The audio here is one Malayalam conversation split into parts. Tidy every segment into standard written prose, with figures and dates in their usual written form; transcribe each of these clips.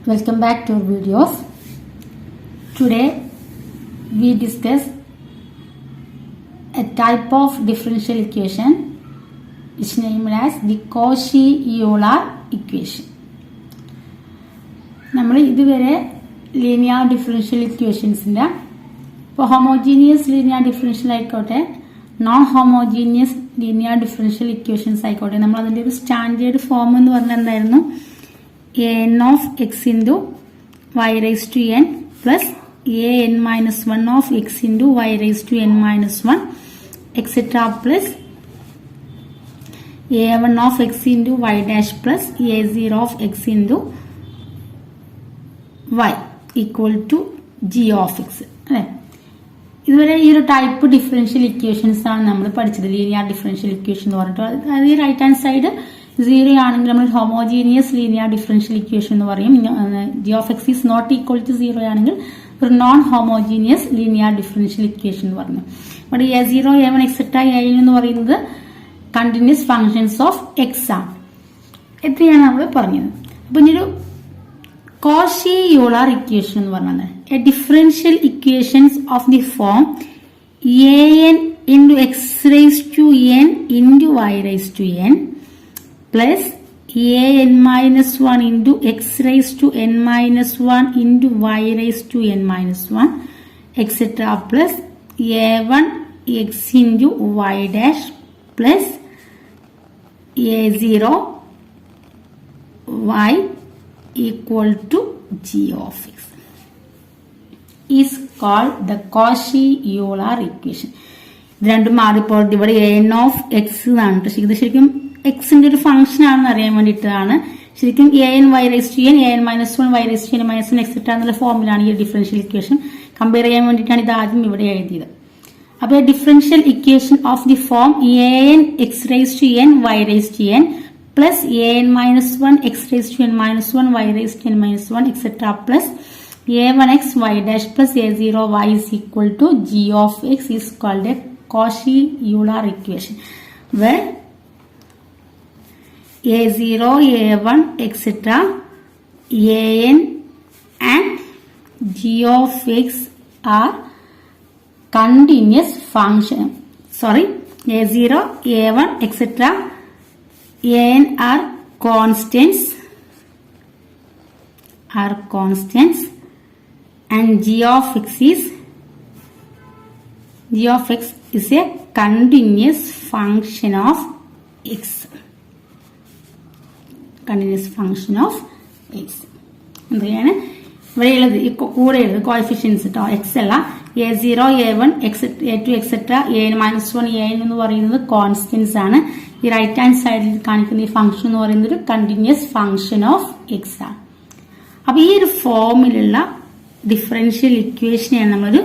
Welcome back to our videos. Today we discuss a type of differential equation which is named as the Cauchy-Euler equation. നമ്മൾ ഇതുവരെ ലീനിയർ ഡിഫറൻഷ്യൽ ഇക്വേഷൻസിൻ്റെ ഇപ്പോൾ ഹോമോജീനിയസ് ലീനിയർ ഡിഫറൻഷ്യൽ ആയിക്കോട്ടെ non homogeneous linear differential equations ആയിക്കോട്ടെ നമ്മൾ അതിൻ്റെ ഒരു സ്റ്റാൻഡേർഡ് ഫോം എന്ന് പറഞ്ഞാൽ എന്തായിരുന്നു? an of x into y raised to n plus an minus 1 of x into y raised to n minus 1 etc. plus a1 of x into y dash plus a0 of x into y equal to g of x. അല്ലേ? ഇതുവരെ ഈ ഒരു ടൈപ്പ് ഡിഫറൻഷ്യൽ ഇക്വേഷൻസ് ആണ് നമ്മൾ പഠിച്ചത്. ലീനിയർ ഡിഫറൻഷ്യൽ ഇക്വേഷൻ എന്ന് പറഞ്ഞിട്ട് അത് ഈ റൈറ്റ് ഹാൻഡ് സൈഡ് 0 ആണെങ്കിൽ നമ്മൾ ഹോമോജീനിയസ് ലീനിയർ ഡിഫറൻഷ്യൽ ഇക്വേഷൻ എന്ന് പറയും. G of X is not equal to 0 ആണെങ്കിൽ ഒരു non homogeneous linear differential equation എന്ന് പറഞ്ഞു. ഇവിടെ a0 a1 എക്സെട്ര an എന്ന് പറയുന്നത് കണ്ടിന്യൂസ് ഫങ്ഷൻസ് ഓഫ് എക്സ് ആണ്. എത്രയാണ് നമ്മൾ പറഞ്ഞത്. അപ്പൊ ഇനിയൊരു Cauchy-Euler equation എന്ന് പറഞ്ഞത് A differential equations of the form an into x raised to n into y raised to n plus an minus 1 into x raised to n minus 1 into y raised to n minus 1 etc. plus a1 x into y dash plus a0 y equal to g of x is called the Cauchy-Euler equation. ഇത് രണ്ടും മാറിപ്പോൾ ഇവിടെ an of x എന്നാണ്. ഇത് ശരിക്കും എക്സിന്റെ ഒരു ഫംഗ്ഷൻ ആണെന്ന് അറിയാൻ വേണ്ടിയിട്ടാണ്. ശരിക്കും an y raised to n an minus 1 y raised to n minus 1 etcetera എന്നുള്ള ഫോമിലാണ് ഈ ഡിഫറൻഷ്യൽ ഇക്വേഷൻ കമ്പയർ ചെയ്യാൻ വേണ്ടിയിട്ടാണ് ഇത് ആദ്യം ഇവിടെ എഴുതിയത്. അപ്പോൾ differential equation of the form an x raised to n y raised to n plus an minus 1 x raised to n minus 1 y raised to n minus 1 etc. plus a1x y dash plus a0 y is equal to g of x is called a Cauchy-Euler equation, where a0, a1, etc., an and g of x are continuous function. Sorry, a0, a1, etc., an are constants, and g of x is a continuous function of x. Continuous function of x. എന്താണ് ഇവിടെ ഉള്ളത്? ഈ കൂടെ ഉള്ളത് കോഎഫിഷ്യൻസ് കേട്ടോ. എക്സ് അല്ല, a0, a1, a2 etcetera an minus 1 an എന്ന് പറയുന്നത് കോൺസ്റ്റൻസ് ആണ്. ഈ റൈറ്റ് ഹാൻഡ് സൈഡിൽ കാണിക്കുന്ന ഈ ഫംഗ്ഷൻ എന്ന് പറയുന്നത് ഒരു കണ്ടിന്യൂസ് ഫംഗ്ഷൻ ഓഫ് എക്സ് ആണ്. അപ്പൊ ഈ ഒരു ഫോമിലുള്ള ഡിഫറൻഷ്യൽ ഇക്വേഷനെയാണ് നമ്മളൊരു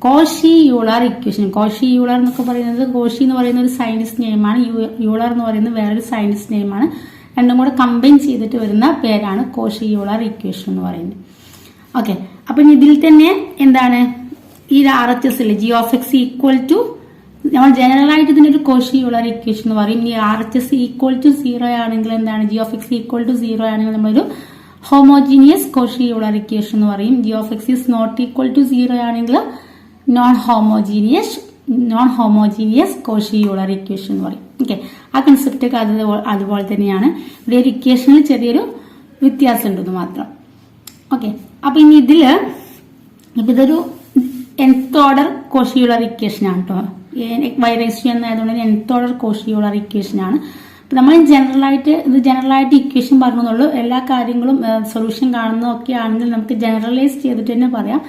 Cauchy-Euler ഇക്വേഷൻ. Cauchy-Euler എന്നൊക്കെ പറയുന്നത്, കോഷി എന്ന് പറയുന്ന ഒരു സയന്റിസ്റ്റ് നെയിമാണ്, യൂളർ എന്ന് പറയുന്നത് വേറൊരു സയന്റിസ്റ്റ് നെയിമാണ്. രണ്ടും കൂടെ കമ്പൈൻ ചെയ്തിട്ട് വരുന്ന പേരാണ് Cauchy-Euler ഇക്വേഷൻ എന്ന് പറയുന്നത്. ഓക്കെ, അപ്പൊ ഇതിൽ തന്നെ എന്താണ് ഈ RHS ഇല്ലേ, G of X equal to, നമ്മൾ ജനറൽ ആയിട്ട് ഇതിന്റെ ഒരു Cauchy-Euler ഇക്വേഷൻ എന്ന് പറയും. ഈ RHS ഈക്വൽ ടു 0 ആണെങ്കിൽ എന്താണ്, G of X equal to 0 ആണെങ്കിൽ നമ്മളൊരു ഹോമോജീനിയസ് Cauchy-Euler ഇക്വേഷൻ എന്ന് പറയും. G of X is not equal to 0 ആണെങ്കിൽ നോൺ ഹോമോജീനിയസ് Cauchy-Euler ഇക്വേഷൻ എന്ന് പറയും. ഓക്കെ, ആ കൺസെപ്റ്റ് ഒക്കെ അതുപോലെ തന്നെയാണ്. ഇവിടെ ഒരു ഇക്വേഷനിൽ ചെറിയൊരു വ്യത്യാസം ഉണ്ടെന്ന് മാത്രം. ഓക്കെ, അപ്പൊ ഇനി ഇതൊരു nth ഓർഡർ Cauchy-Euler ഇക്വേഷൻ ആണ് കേട്ടോ. y raised to n ആയതുകൊണ്ട് nth ഓർഡർ Cauchy-Euler ഇക്വേഷൻ ആണ്. അപ്പൊ നമ്മൾ ജനറലായിട്ട് ഇക്വേഷൻ പറഞ്ഞുള്ളൂ. എല്ലാ കാര്യങ്ങളും സൊല്യൂഷൻ കാണുന്നതൊക്കെ ആണെങ്കിൽ നമുക്ക് ജനറലൈസ് ചെയ്തിട്ട് തന്നെ പറയാം.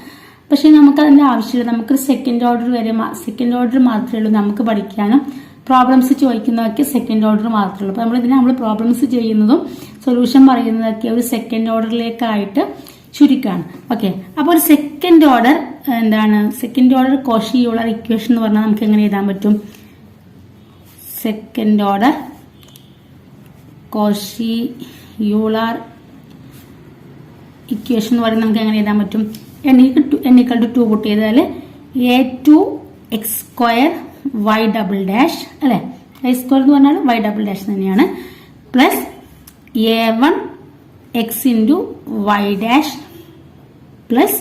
പക്ഷെ നമുക്ക് അതിന്റെ ആവശ്യമില്ല. നമുക്കൊരു സെക്കൻഡ് ഓർഡർ മാത്രമേ ഉള്ളൂ നമുക്ക് പഠിക്കാനും. പ്രോബ്ലംസ് ചോദിക്കുന്നതൊക്കെ സെക്കൻഡ് ഓർഡർ മാത്രമേ ഉള്ളൂ. അപ്പൊ നമ്മൾ പ്രോബ്ലംസ് ചെയ്യുന്നതും സൊല്യൂഷൻ പറയുന്നതൊക്കെ ഒരു സെക്കൻഡ് ഓർഡറിലേക്കായിട്ട് ചുരുക്കാണ്. ഓക്കെ, അപ്പൊ ഒരു സെക്കൻഡ് ഓർഡർ Cauchy-Euler ഇക്വേഷൻ എന്ന് പറഞ്ഞാൽ നമുക്ക് എങ്ങനെ എഴുതാൻ പറ്റും? സെക്കൻഡ് ഓർഡർ Cauchy-Euler ഇക്വേഷൻ എന്ന് പറയുന്നത് നമുക്ക് എങ്ങനെ എഴുതാൻ പറ്റും? n equal to 2 കൂട്ടി ചെയ്താൽ a2 x square y double dash അല്ലെ, y square എന്ന് പറഞ്ഞാൽ y double dash തന്നെയാണ്, plus a1 x into y dash plus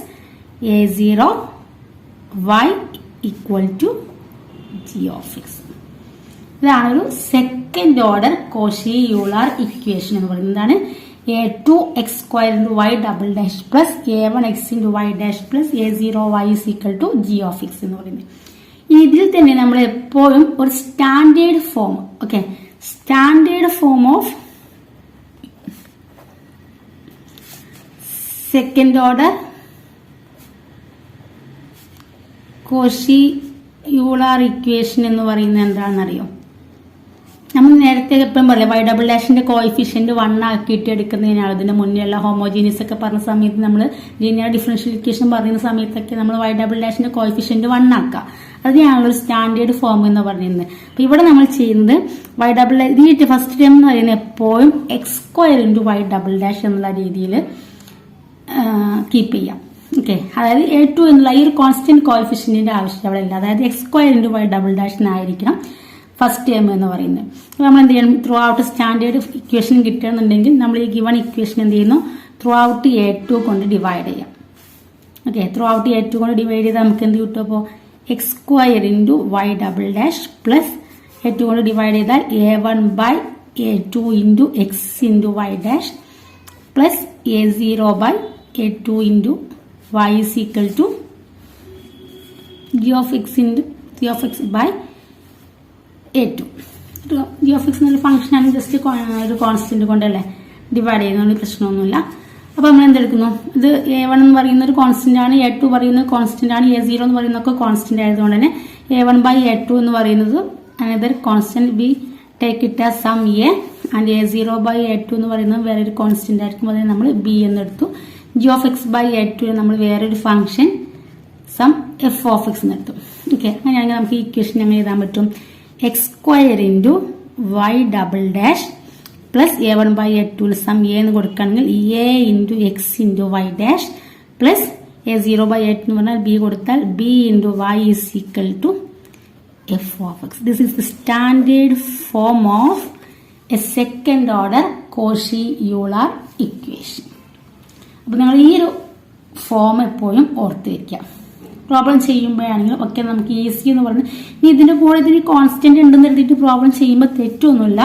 a0 y equal to g of x. ഇതാണ് ഒരു second order Cauchy Euler equation എന്ന് പറയുന്നത്. a2 x square into y double dash plus a1 x into y dash plus a0 y is equal to g of x എന്ന് പറയുന്നത്. ഇതിൽ തന്നെ നമ്മൾ എപ്പോഴും ഒരു standard form, okay, standard form of second order Cauchy Euler equation എന്ന് പറയുന്നത് എന്താണെന്നറിയോ? നമ്മൾ നേരത്തെ എപ്പോഴും പറയാം y ഡബിൾ ഡാഷിന്റെ കോഎഫിഷ്യന്റ് 1 ആക്കിയിട്ട് എടുക്കുന്നതിനാണ്. ഇതിന്റെ മുന്നേയുള്ള ഹോമോജീനിയസ് ഒക്കെ പറഞ്ഞ സമയത്ത് നമ്മൾ ലീനിയർ ഡിഫറൻഷ്യൽ ഇക്വേഷൻ പറയുന്ന സമയത്തൊക്കെ നമ്മൾ y ഡബിൾ ഡാഷിന്റെ കോഎഫിഷ്യന്റ് 1 ആക്കുക. അതിനാണല്ലോ ഒരു സ്റ്റാൻഡേർഡ് ഫോം എന്ന് പറയുന്നത്. അപ്പൊ ഇവിടെ നമ്മൾ ചെയ്യുന്നത് y ഡബിൾ ഈ ഫസ്റ്റ് ടൈം എന്ന് പറയുന്നത് എപ്പോഴും X square into y double dash എന്നുള്ള രീതിയിൽ കീപ്പ് ചെയ്യാം. ഓക്കെ, അതായത് a2 എന്നുള്ള ഈ ഒരു കോൺസ്റ്റന്റ് കോഎഫിഷ്യന്റിന്റെ ആവശ്യം അവിടെ ഇല്ല. അതായത് x square into y double ഡാഷിനായിരിക്കണം ഫസ്റ്റ് ടേം എന്ന് പറയുന്നത്. അപ്പോൾ നമ്മൾ എന്ത് ചെയ്യണം? ത്രൂ ഔട്ട് സ്റ്റാൻഡേർഡ് ഇക്വേഷൻ കിട്ടുകയാണെന്നുണ്ടെങ്കിൽ നമ്മൾ ഈ ഗിവൺ ഇക്വേഷൻ എന്ത് ചെയ്യുന്നു? ത്രൂ ഔട്ട് a2 കൊണ്ട് ഡിവൈഡ് ചെയ്യാം. ഓക്കെ, ത്രൂ ഔട്ട് a2 കൊണ്ട് ഡിവൈഡ് ചെയ്താൽ നമുക്ക് എന്ത് കിട്ടും? അപ്പോൾ X square into y double dash plus a2 കൊണ്ട് ഡിവൈഡ് ചെയ്താൽ a1 by a2 into X into y dash plus a0 by a2 into y is equal to g of x into g of x by a2. g of x എന്നൊരു ഫംഗ്ഷനാണ്, ജസ്റ്റ് ഒരു കോൺസ്റ്റന്റ് കൊണ്ടല്ലേ ഡിവൈഡ് ചെയ്യുന്നതുകൊണ്ട് പ്രശ്നമൊന്നുമില്ല. അപ്പോൾ നമ്മൾ എന്തെടുക്കുന്നു? ഇത് a1 എന്ന് പറയുന്ന ഒരു കോൺസ്റ്റന്റ് ആണ്, a2 പറയുന്നത് കോൺസ്റ്റന്റ് ആണ്, a0 എന്ന് പറയുന്നതൊക്കെ കോൺസ്റ്റന്റ് ആയതുകൊണ്ട് തന്നെ a1 ബൈ a2 എന്ന് പറയുന്നത് another constant B take it as some a and a0 by a2 എന്ന് പറയുന്നത് വേറൊരു കോൺസ്റ്റന്റ് ആയിരിക്കും. അതിന് നമ്മൾ b എന്നെടുത്തു. g of x by a2 നമ്മൾ വേറൊരു function some f of x എന്നെടുത്തു. ഓക്കെ, അങ്ങനെയാണെങ്കിൽ നമുക്ക് ഈ ഇക്വേഷൻ എങ്ങനെ എഴുതാൻ പറ്റും? X square into Y double dash plus a1 by a2 some a എന്ന് കൊടുക്കുകയാണെങ്കിൽ a into X into y dash plus a0 by a2 എന്ന് പറഞ്ഞാൽ b കൊടുത്താൽ b into y is equal to f of x. This is the standard form of a second order Cauchy Euler equation. അപ്പോൾ നിങ്ങൾ ഈ ഒരു ഫോം എപ്പോഴും ഓർത്ത് വയ്ക്കുക. പ്രോബ്ലം ചെയ്യുമ്പോഴാണെങ്കിലും ഒക്കെ നമുക്ക് ഈസി എന്ന് പറഞ്ഞ് ഇനി ഇതിന്റെ കൂടെ ഇതിന് കോൺസ്റ്റന്റ് ഉണ്ടെന്ന് എഴുതിയിട്ട് പ്രോബ്ലം ചെയ്യുമ്പോൾ തെറ്റൊന്നുമില്ല.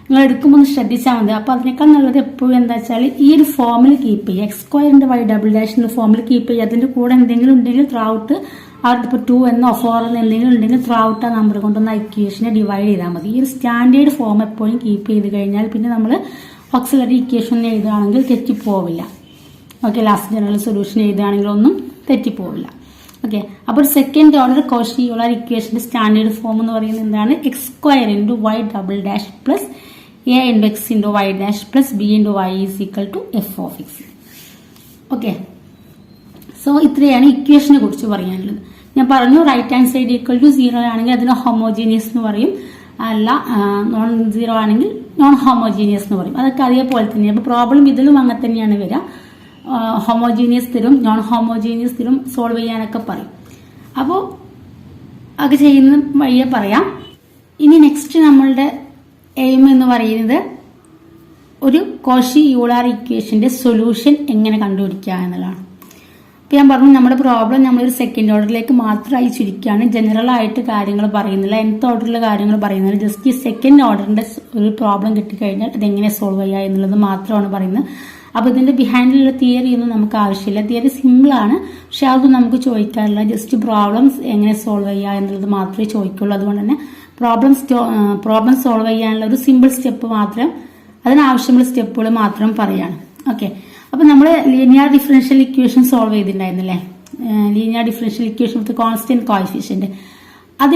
നിങ്ങൾ എടുക്കുമ്പോൾ ഒന്ന് ശ്രദ്ധിച്ചാൽ മതി. അപ്പോൾ അതിനേക്കാൾ നല്ലത് എപ്പോഴും എന്താ വെച്ചാൽ ഈ ഒരു ഫോമിൽ കീപ്പ് ചെയ്യുക. എക്സ് സ്ക്വയറിന്റെ y ഡബിൾ ഡാഷിന്റെ ഫോമിൽ കീപ്പ് ചെയ്യുക. അതിന്റെ കൂടെ എന്തെങ്കിലും ഉണ്ടെങ്കിൽ ത്രൂ ഔട്ട് ഇപ്പോൾ 2 എന്നോ 4 എന്നോ എന്തെങ്കിലും ഉണ്ടെങ്കിൽ ത്രൂ ഔട്ട് ആ നമ്പർ കൊണ്ടൊന്ന് ഇക്വേഷനെ ഡിവൈഡ് ചെയ്താൽ മതി. ഈ ഒരു സ്റ്റാൻഡേർഡ് ഫോം എപ്പോഴും കീപ്പ് ചെയ്ത് കഴിഞ്ഞാൽ പിന്നെ നമ്മൾ ഓക്സിലറി ഇക്വേഷൻ എഴുതുകയാണെങ്കിൽ തെറ്റിപ്പോവില്ല. ഓക്കെ, ലാസ്റ്റ് ജനറൽ സൊല്യൂഷൻ എഴുതുകയാണെങ്കിൽ ഒന്നും തെറ്റിപ്പോവില്ല. ഓക്കെ, അപ്പോൾ സെക്കൻഡ് ഓർഡർ കോഷി യൂളർ ഇക്വേഷന്റെ സ്റ്റാൻഡേർഡ് ഫോം എന്ന് പറയുന്നത് എന്താണ്? X square into y double dash plus a into X into y dash plus b into y is equal to f of x. Okay, so ഇത്രയാണ് ഇക്വേഷനെ കുറിച്ച് പറയാനുള്ളത്. ഞാൻ പറഞ്ഞു right hand side equal to 0 ആണെങ്കിൽ അതിന് ഹോമോജീനിയസ് എന്ന് പറയും, അല്ല നോൺ 0 ആണെങ്കിൽ നോൺ ഹോമോജീനിയസ് എന്ന് പറയും. അതൊക്കെ അതേപോലെ തന്നെയാണ്. അപ്പോൾ പ്രോബ്ലം ഇതിലും അങ്ങനെ തന്നെയാണ് വരിക. ഹോമോജീനിയസ് തരും, നോൺ ഹോമോജീനിയസ് തരും, സോൾവ് ചെയ്യാനൊക്കെ പറയും. അപ്പോൾ അത് ചെയ്യുന്ന വഴിയെ പറയാം. ഇനി നെക്സ്റ്റ് നമ്മളുടെ എയിം എന്ന് പറയുന്നത് ഒരു കോഷി യൂളർ ഇക്വേഷന്റെ സൊല്യൂഷൻ എങ്ങനെ കണ്ടുപിടിക്കുക എന്നുള്ളതാണ്. ഇപ്പം ഞാൻ പറഞ്ഞു നമ്മുടെ പ്രോബ്ലം നമ്മളൊരു സെക്കൻഡ് ഓർഡറിലേക്ക് മാത്രമായി ചുരുക്കുകയാണ്. ജനറൽ ആയിട്ട് കാര്യങ്ങൾ പറയുന്നില്ല, nth ഓർഡറിലെ കാര്യങ്ങൾ പറയുന്നില്ല. ജസ്റ്റ് ഈ സെക്കൻഡ് ഓർഡറിന്റെ ഒരു പ്രോബ്ലം കിട്ടിക്കഴിഞ്ഞാൽ അതെങ്ങനെ സോൾവ് ചെയ്യുക എന്നുള്ളത് മാത്രമാണ് പറയുന്നത്. അപ്പോൾ ഇതിന്റെ ബിഹൈൻഡിലുള്ള തിയറി ഒന്നും നമുക്ക് ആവശ്യമില്ല. തിയറി സിമ്പിൾ ആണ്, പക്ഷെ അതൊന്നും നമുക്ക് ചോദിക്കാറില്ല. ജസ്റ്റ് പ്രോബ്ലംസ് എങ്ങനെ സോൾവ് ചെയ്യുക എന്നുള്ളത് മാത്രമേ ചോദിക്കുള്ളൂ. അതുകൊണ്ട് തന്നെ പ്രോബ്ലം സോൾവ് ചെയ്യാനുള്ള ഒരു സിമ്പിൾ സ്റ്റെപ്പ് മാത്രം, അതിനാവശ്യമുള്ള സ്റ്റെപ്പുകൾ മാത്രം പറയാണ്. ഓക്കെ, അപ്പൊ നമ്മൾ ലീനിയർ ഡിഫറൻഷ്യൽ ഇക്വേഷൻ സോൾവ് ചെയ്തിട്ടുണ്ടായിരുന്നില്ലേ? Linear differential equation with constant coefficient. അത്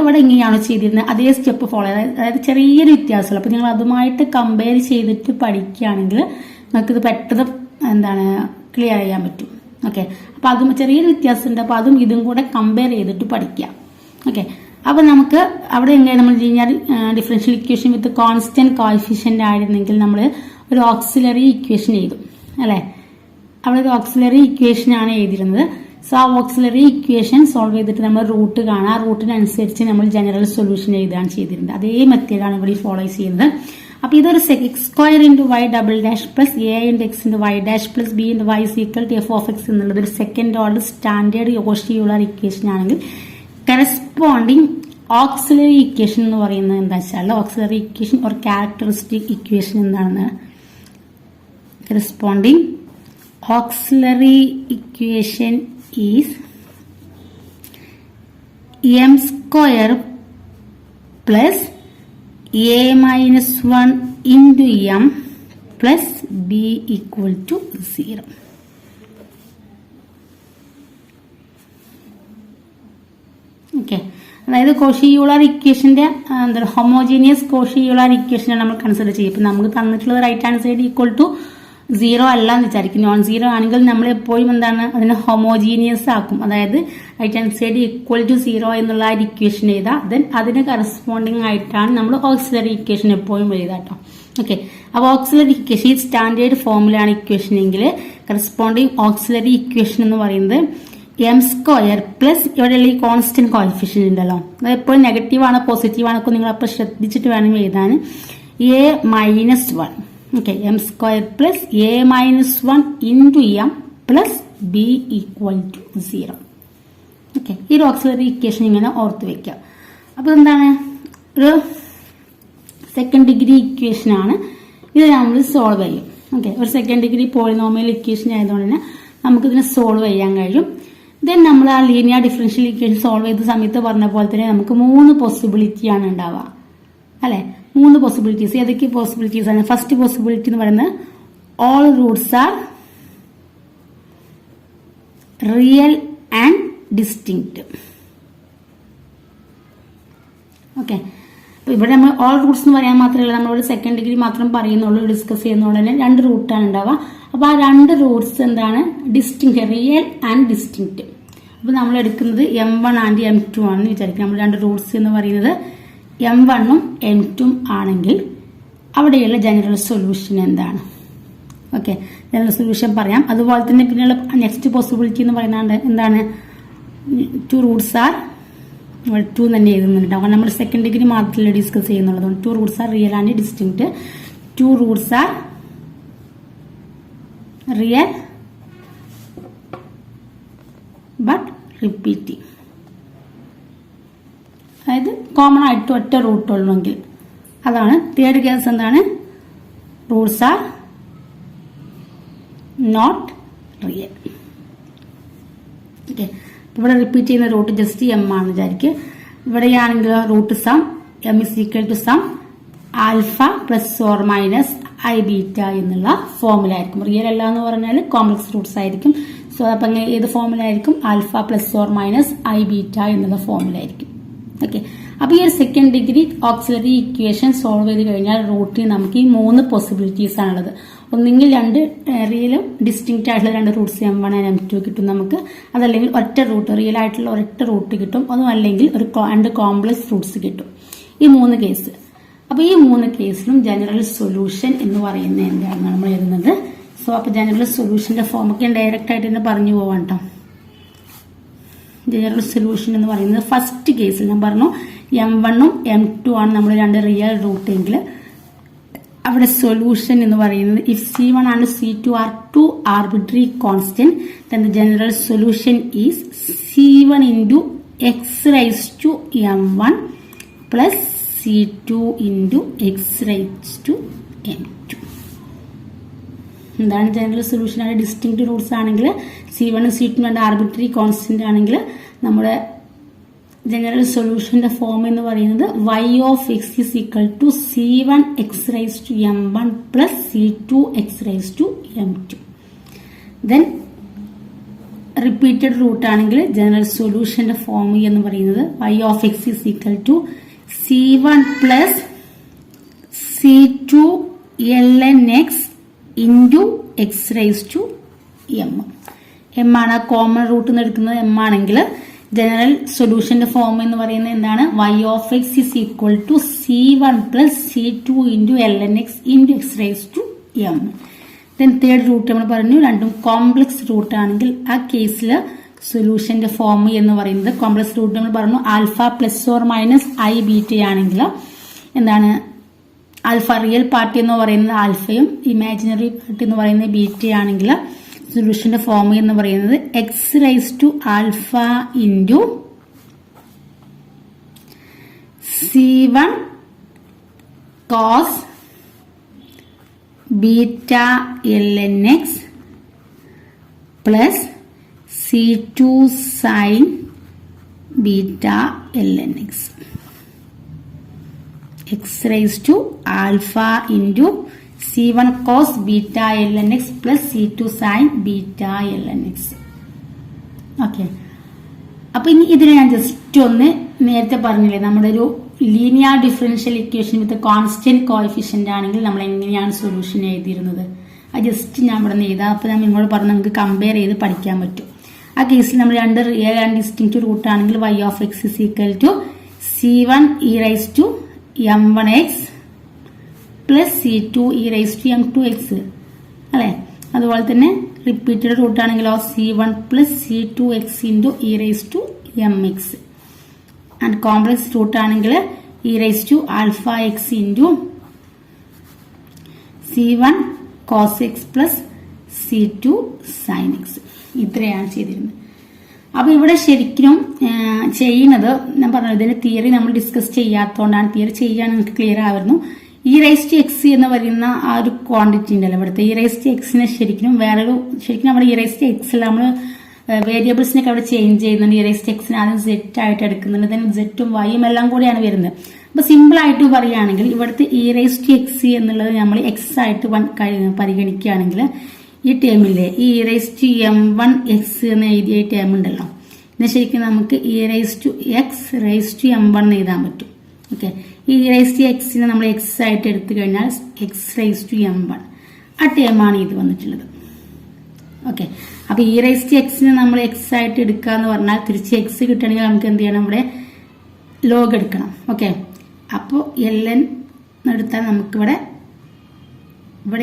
എവിടെ എങ്ങനെയാണോ ചെയ്തിരുന്നത് അതേ സ്റ്റെപ്പ് ഫോളോ ചെയ്ത്, അതായത് ചെറിയൊരു വ്യത്യാസമുള്ളൂ. അപ്പൊ നിങ്ങൾ അതുമായിട്ട് കമ്പയർ ചെയ്തിട്ട് പഠിക്കുകയാണെങ്കിൽ നമുക്കിത് പെട്ടെന്ന് ക്ലിയർ ചെയ്യാൻ പറ്റും. ഓക്കെ, അപ്പൊ അതും ചെറിയൊരു വ്യത്യാസമുണ്ട്. അപ്പൊ അതും ഇതും കൂടെ കമ്പയർ ചെയ്തിട്ട് പഠിക്കുക. ഓക്കെ, അപ്പൊ നമുക്ക് അവിടെ എങ്ങനെ നമ്മൾ linear differential equation with constant coefficient ആയിരുന്നെങ്കിൽ നമ്മൾ ഒരു ഓക്സിലറി ഇക്വേഷൻ എഴുതും അല്ലെ? അവിടെ ഒരു ഓക്സിലറി ഇക്വേഷൻ ആണ് എഴുതിയിരുന്നത്. സോ ആ ഓക്സിലറി ഇക്വേഷൻ സോൾവ് ചെയ്തിട്ട് നമ്മൾ റൂട്ട് കാണാം. ആ റൂട്ടിനനുസരിച്ച് നമ്മൾ ജനറൽ സൊല്യൂഷൻ എഴുതുകയാണ് ചെയ്തിരുന്നത്. അതേ മെത്തേഡാണ് ഇവിടെ ഫോളോ ചെയ്യുന്നത്. അപ്പൊ ഇതൊരു x square into Y double dash plus a into X into y dash plus b into y is equal to f of x എന്നുള്ളത് ഒരു second order standard Cauchy Euler equation ആണെങ്കിൽ കറസ്പോണ്ടിങ് ഓക്സിലറി ഇക്വേഷൻ എന്ന് പറയുന്നത് എന്താ വെച്ചാൽ auxiliary equation or characteristic equation എന്താണെന്ന് corresponding auxiliary equation is m square plus a minus 1 into m plus b equal to 0. Okay, അതായത് കോഷി-യൂളർ ഇക്വേഷന്റെ ഹോമോജീനിയസ് കോഷി-യൂളർ ഇക്വേഷനാണ് നമ്മൾ കൺസിഡർ ചെയ്യുക. ഇപ്പം നമുക്ക് തന്നിട്ടുള്ളത് right hand side equal to 0 അല്ല എന്ന് വിചാരിക്കും. നോൺ 0 ആണെങ്കിൽ നമ്മൾ എപ്പോഴും എന്താണ് അതിനെ ഹോമോജീനിയസ് ആക്കും. അതായത് right hand side equal to 0 എന്നുള്ള ആ ഇക്വേഷൻ എഴുതാം. ദെൻ അതിന് കറസ്പോണ്ടിങ് ആയിട്ടാണ് നമ്മൾ ഓക്സിലറി ഇക്വേഷൻ എപ്പോഴും എഴുതാം കേട്ടോ. ഓക്കെ, അപ്പോൾ ഓക്സിലറി ഇക്വേഷൻ ഈ സ്റ്റാൻഡേർഡ് ഫോമിലാണ് ഇക്വേഷൻ എങ്കിൽ കറസ്പോണ്ടിങ് ഓക്സിലറി ഇക്വേഷൻ എന്ന് പറയുന്നത് എം സ്ക്വയർ പ്ലസ് ഇവിടെയുള്ള ഈ കോൺസ്റ്റന്റ് കോഎഫിഷ്യന്റ് ഉണ്ടല്ലോ, അത് എപ്പോഴും നെഗറ്റീവ് ആണോ പോസിറ്റീവ് ആണോ നിങ്ങൾ അപ്പോൾ ശ്രദ്ധിച്ചിട്ട് വേണം എഴുതാൻ. A minus 1, okay, m square plus a minus 1 into m plus b equal to 0. Okay, ഈ ഒരു ഓക്സിലറി ഇക്വേഷൻ ഇങ്ങനെ ഓർത്ത് വെക്കുക. അപ്പോൾ എന്താണ് ഒരു സെക്കൻഡ് ഡിഗ്രി ഇക്വേഷൻ ആണ്. ഇത് നമ്മൾ സോൾവ് ചെയ്യും. ഓക്കെ, ഒരു സെക്കൻഡ് ഡിഗ്രി പോളിനോമിയൽ ഇക്വേഷൻ ആയതുകൊണ്ട് തന്നെ നമുക്കിതിനെ സോൾവ് ചെയ്യാൻ കഴിയും. ദെൻ നമ്മൾ ആ ലീനിയർ ഡിഫറൻഷ്യൽ ഇക്വേഷൻ സോൾവ് ചെയ്ത സമയത്ത് പറഞ്ഞ പോലെ തന്നെ നമുക്ക് 3 പോസിബിലിറ്റിയാണ് ഉണ്ടാവുക അല്ലെ. 3 പോസിബിലിറ്റീസ്. ഏതൊക്കെ പോസിബിലിറ്റീസ് ആണ്? ഫസ്റ്റ് പോസിബിലിറ്റി എന്ന് പറയുന്നത് all Roots are real and distinct. Okay, അപ്പൊ ഇവിടെ നമ്മൾ ഓൾ റൂട്ട്സ് എന്ന് പറയാൻ മാത്രമല്ല, നമ്മളൊരു സെക്കൻഡ് ഡിഗ്രി മാത്രം പറയുന്നുള്ളൂ, ഡിസ്കസ് ചെയ്യുന്നതുകൊണ്ട് തന്നെ 2 റൂട്ടാണ് ഉണ്ടാവുക. അപ്പൊ ആ 2 റൂട്ട്സ് എന്താണ്? Distinct, real and distinct. അപ്പൊ നമ്മൾ എടുക്കുന്നത് M1 ആൻഡ് M2 ആണെന്ന് വിചാരിക്കും. നമ്മൾ 2 റൂട്ട്സ് എന്ന് പറയുന്നത് M1ഉം M2 ആണെങ്കിൽ അവിടെയുള്ള ജനറൽ സൊല്യൂഷൻ എന്താണ്? ഓക്കെ, ജനറൽ സൊല്യൂഷൻ പറയാം. അതുപോലെ തന്നെ പിന്നെയുള്ള നെക്സ്റ്റ് പോസിബിലിറ്റി എന്ന് പറയുന്നത് എന്താണ്? 2 റൂട്ട്സ് ആർ 2 തന്നെ എഴുതുന്നുണ്ട്. അപ്പോൾ നമ്മൾ സെക്കൻഡ് ഡിഗ്രി മാത്രമല്ല ഡിസ്കസ് ചെയ്യുന്നുള്ളത്. 2 roots are real and distinct. 2 roots are real but repeating. അതായത് കോമൺ ആയിട്ട് ഒറ്റ റൂട്ട് ഉള്ളെങ്കിൽ അതാണ്. തേർഡ് കേസ് എന്താണ്? Roots are not real. Okay, ഇവിടെ റിപ്പീറ്റ് ചെയ്യുന്ന റൂട്ട് ജസ്റ്റ് എം ആണ് വിചാരിക്കുക. ഇവിടെയാണെങ്കിൽ root some m is equal to some alpha plus or minus i beta എന്നുള്ള ഫോമുല ആയിരിക്കും. റിയൽ അല്ല എന്ന് പറഞ്ഞാൽ കോംപ്ലക്സ് റൂട്ട്സ് ആയിരിക്കും. സോ അപ്പൊ ഏത് ഫോമുല ആയിരിക്കും? Alpha plus or minus i beta എന്നുള്ള ഫോമുല ആയിരിക്കും. ഓക്കെ, അപ്പൊ ഈ ഒരു second degree auxiliary equation solve ചെയ്ത് കഴിഞ്ഞാൽ റൂട്ടിൽ നമുക്ക് ഈ 3 പോസിബിലിറ്റീസ് ആണുള്ളത്. ഒന്നെങ്കിൽ 2 റിയലും ഡിസ്റ്റിങ്ക്റ്റ് ആയിട്ടുള്ള 2 റൂട്ട്സ് M1 ആൻഡ് M2 കിട്ടും നമുക്ക്. അതല്ലെങ്കിൽ ഒറ്റ റൂട്ട്, റിയൽ ആയിട്ടുള്ള ഒരൊറ്റ റൂട്ട് കിട്ടും. അതും അല്ലെങ്കിൽ 2 കോംപ്ലക്സ് റൂട്ട്സ് കിട്ടും. ഈ 3 കേസ്. അപ്പൊ ഈ 3 കേസിലും ജനറൽ സൊല്യൂഷൻ എന്ന് പറയുന്നത് എന്താണ് നമ്മൾ എഴുതുന്നത്. സോ അപ്പൊ ജനറൽ സൊല്യൂഷന്റെ ഫോം ഒക്കെ ഡയറക്റ്റ് ആയിട്ട് തന്നെ പറഞ്ഞു പോവാം കേട്ടോ. ജനറൽ സൊല്യൂഷൻ എന്ന് പറയുന്നത് ഫസ്റ്റ് കേസിൽ ഞാൻ പറഞ്ഞു M1ഉം M2 ആണ് നമ്മൾ 2 റിയൽ റൂട്ട് എങ്കിൽ അവിടെ സൊല്യൂഷൻ എന്ന് പറയുന്നത് if C1 and C2 are 2 arbitrary constant then the general solution is C1 into x raised to M1 plus C2 into x raised to M2. എന്താണ് ജനറൽ സൊല്യൂഷൻ? ആണ് ഡിസ്റ്റിങ്ക്റ്റ് റൂട്ട്സ് ആണെങ്കിൽ C1 C2 2 ആർബിട്രറി കോൺസ്റ്റന്റ് ആണെങ്കിൽ നമ്മുടെ ജനറൽ സൊല്യൂഷന്റെ ഫോം എന്ന് പറയുന്നത് y of x is equal to C1 x raised to M1 plus C2 x raised to M2. then repeated root ആണെങ്കിൽ ജനറൽ സൊല്യൂഷന്റെ ഫോം എന്ന് പറയുന്നത് y of x is equal to C1 plus C2 ln x into x raised to m. m ആണ് കോമൺ റൂട്ട് നിന്ന് എടുക്കുന്നത് m ആണെങ്കിൽ ജനറൽ സൊല്യൂഷന്റെ ഫോം എന്ന് പറയുന്നത് എന്താണ്? y of x is equal to C1 plus C2 into ln x into x raised to m. then third root നമ്മൾ പറഞ്ഞു രണ്ടും കോംപ്ലക്സ് റൂട്ട് ആണെങ്കിൽ ആ കേസിൽ സൊല്യൂഷന്റെ ഫോം എന്ന് പറയുന്നത് കോംപ്ലക്സ് റൂട്ട് നമ്മൾ പറഞ്ഞു alpha plus or minus i beta ആണെങ്കിൽ എന്താണ്? ആൽഫ റിയൽ പാർട്ട് എന്ന് പറയുന്നത് ആൽഫയും ഇമാജിനറി പാർട്ട് എന്ന് പറയുന്നത് ബീറ്റയാണെങ്കിൽ സൊല്യൂഷന്റെ ഫോം എന്ന് പറയുന്നത് x raise to alpha into C1 cos beta ln x plus C2 sine beta ln x. x raised to alpha into C1 cos beta ln x plus C2 sin beta ln x. Okay, അപ്പൊ ഇനി ഇതിനെ ഞാൻ ജസ്റ്റ് ഒന്ന് നേരത്തെ പറഞ്ഞില്ലേ, നമ്മുടെ ഒരു linear differential equation with constant coefficient ആണെങ്കിൽ നമ്മൾ എങ്ങനെയാണ് സൊല്യൂഷൻ എഴുതിയിരുന്നത്, അത് ജസ്റ്റ് ഞാൻ ഇവിടെ നിന്ന് എഴുതാം. അപ്പൊ ഞാൻ നിങ്ങളോട് പറഞ്ഞ് നമുക്ക് കമ്പയർ ചെയ്ത് പഠിക്കാൻ പറ്റും. ആ കേസിൽ നമ്മൾ രണ്ട് റിയൽ ആൻഡ് ഡിസ്റ്റിങ്ക്റ്റ് റൂട്ട് ആണെങ്കിൽ y of x is equal to C1 e raised to m1x plus C2 e raised to m2x അല്ലെ. അതുപോലെ തന്നെ റിപ്പീറ്റഡ് റൂട്ട് ആണെങ്കിലോ C1 plus C2x into e raised to mx. And complex root ആണെങ്കിൽ e raised to alpha x into C1 cos x plus C2 sin x. ഇത്രയാണ് ചെയ്തിരുന്നത്. അപ്പൊ ഇവിടെ ശരിക്കും ചെയ്യുന്നത് ഞാൻ പറഞ്ഞു, ഇതിന്റെ തിയറി നമ്മൾ ഡിസ്കസ് ചെയ്യാത്തതുകൊണ്ടാണ്. തിയറി ചെയ്യാൻ നിങ്ങൾക്ക് ക്ലിയർ ആയിരുന്നു. ഇ റൈസ് ടു എക്സ് എന്ന് പറയുന്ന ആ ഒരു ക്വാണ്ടിറ്റി ഉണ്ടല്ലോ ഇവിടുത്തെ, ഇ റൈസ് ടു എക്സിനെ ശരിക്കും നമ്മുടെ ഇ റൈസ് ടു എക്സിൽ നമ്മൾ വേരിയബിൾസിനൊക്കെ അവിടെ ചേഞ്ച് ചെയ്യുന്നുണ്ട്. ഇ റൈസ് ടു എക്സിന് ആദ്യം സെറ്റ് ആയിട്ട് എടുക്കുന്നുണ്ട്, then സെറ്റും വൈയും എല്ലാം കൂടിയാണ് വരുന്നത്. അപ്പൊ സിമ്പിൾ ആയിട്ട് പറയുകയാണെങ്കിൽ ഇവിടുത്തെ ഇ റൈസ് ടു എക്സ് എന്നുള്ളത് നമ്മൾ എക്സ് ആയിട്ട് പരിഗണിക്കുകയാണെങ്കിൽ ഈ ടേമില്ലേ ഈ റൈസ് ടു m1x എന്ന് എഴുതിയ ഈ ടേം ഉണ്ടല്ലോ, ഇത് ശരിക്കും നമുക്ക് e raise to x raise to m1 എന്ന് എഴുതാൻ പറ്റും. ഓക്കെ, ഈ റൈസ് ടു എക്സിനെ നമ്മൾ എക്സ് ആയിട്ട് എടുത്തു കഴിഞ്ഞാൽ എക്സ് റൈസ് ടു m1 ആ ടേമാണ് ഇത് വന്നിട്ടുള്ളത്. ഓക്കെ, അപ്പൊ ഈ റൈസ് ടു എക്സിനെ നമ്മൾ എക്സ് ആയിട്ട് എടുക്കുക എന്ന് പറഞ്ഞാൽ തിരിച്ച് എക്സ് കിട്ടണമെങ്കിൽ നമുക്ക് എന്ത് ചെയ്യണം, ഇവിടെ ലോഗ് എടുക്കണം. ഓക്കെ, അപ്പോൾ ln എടുത്താൽ നമുക്കിവിടെ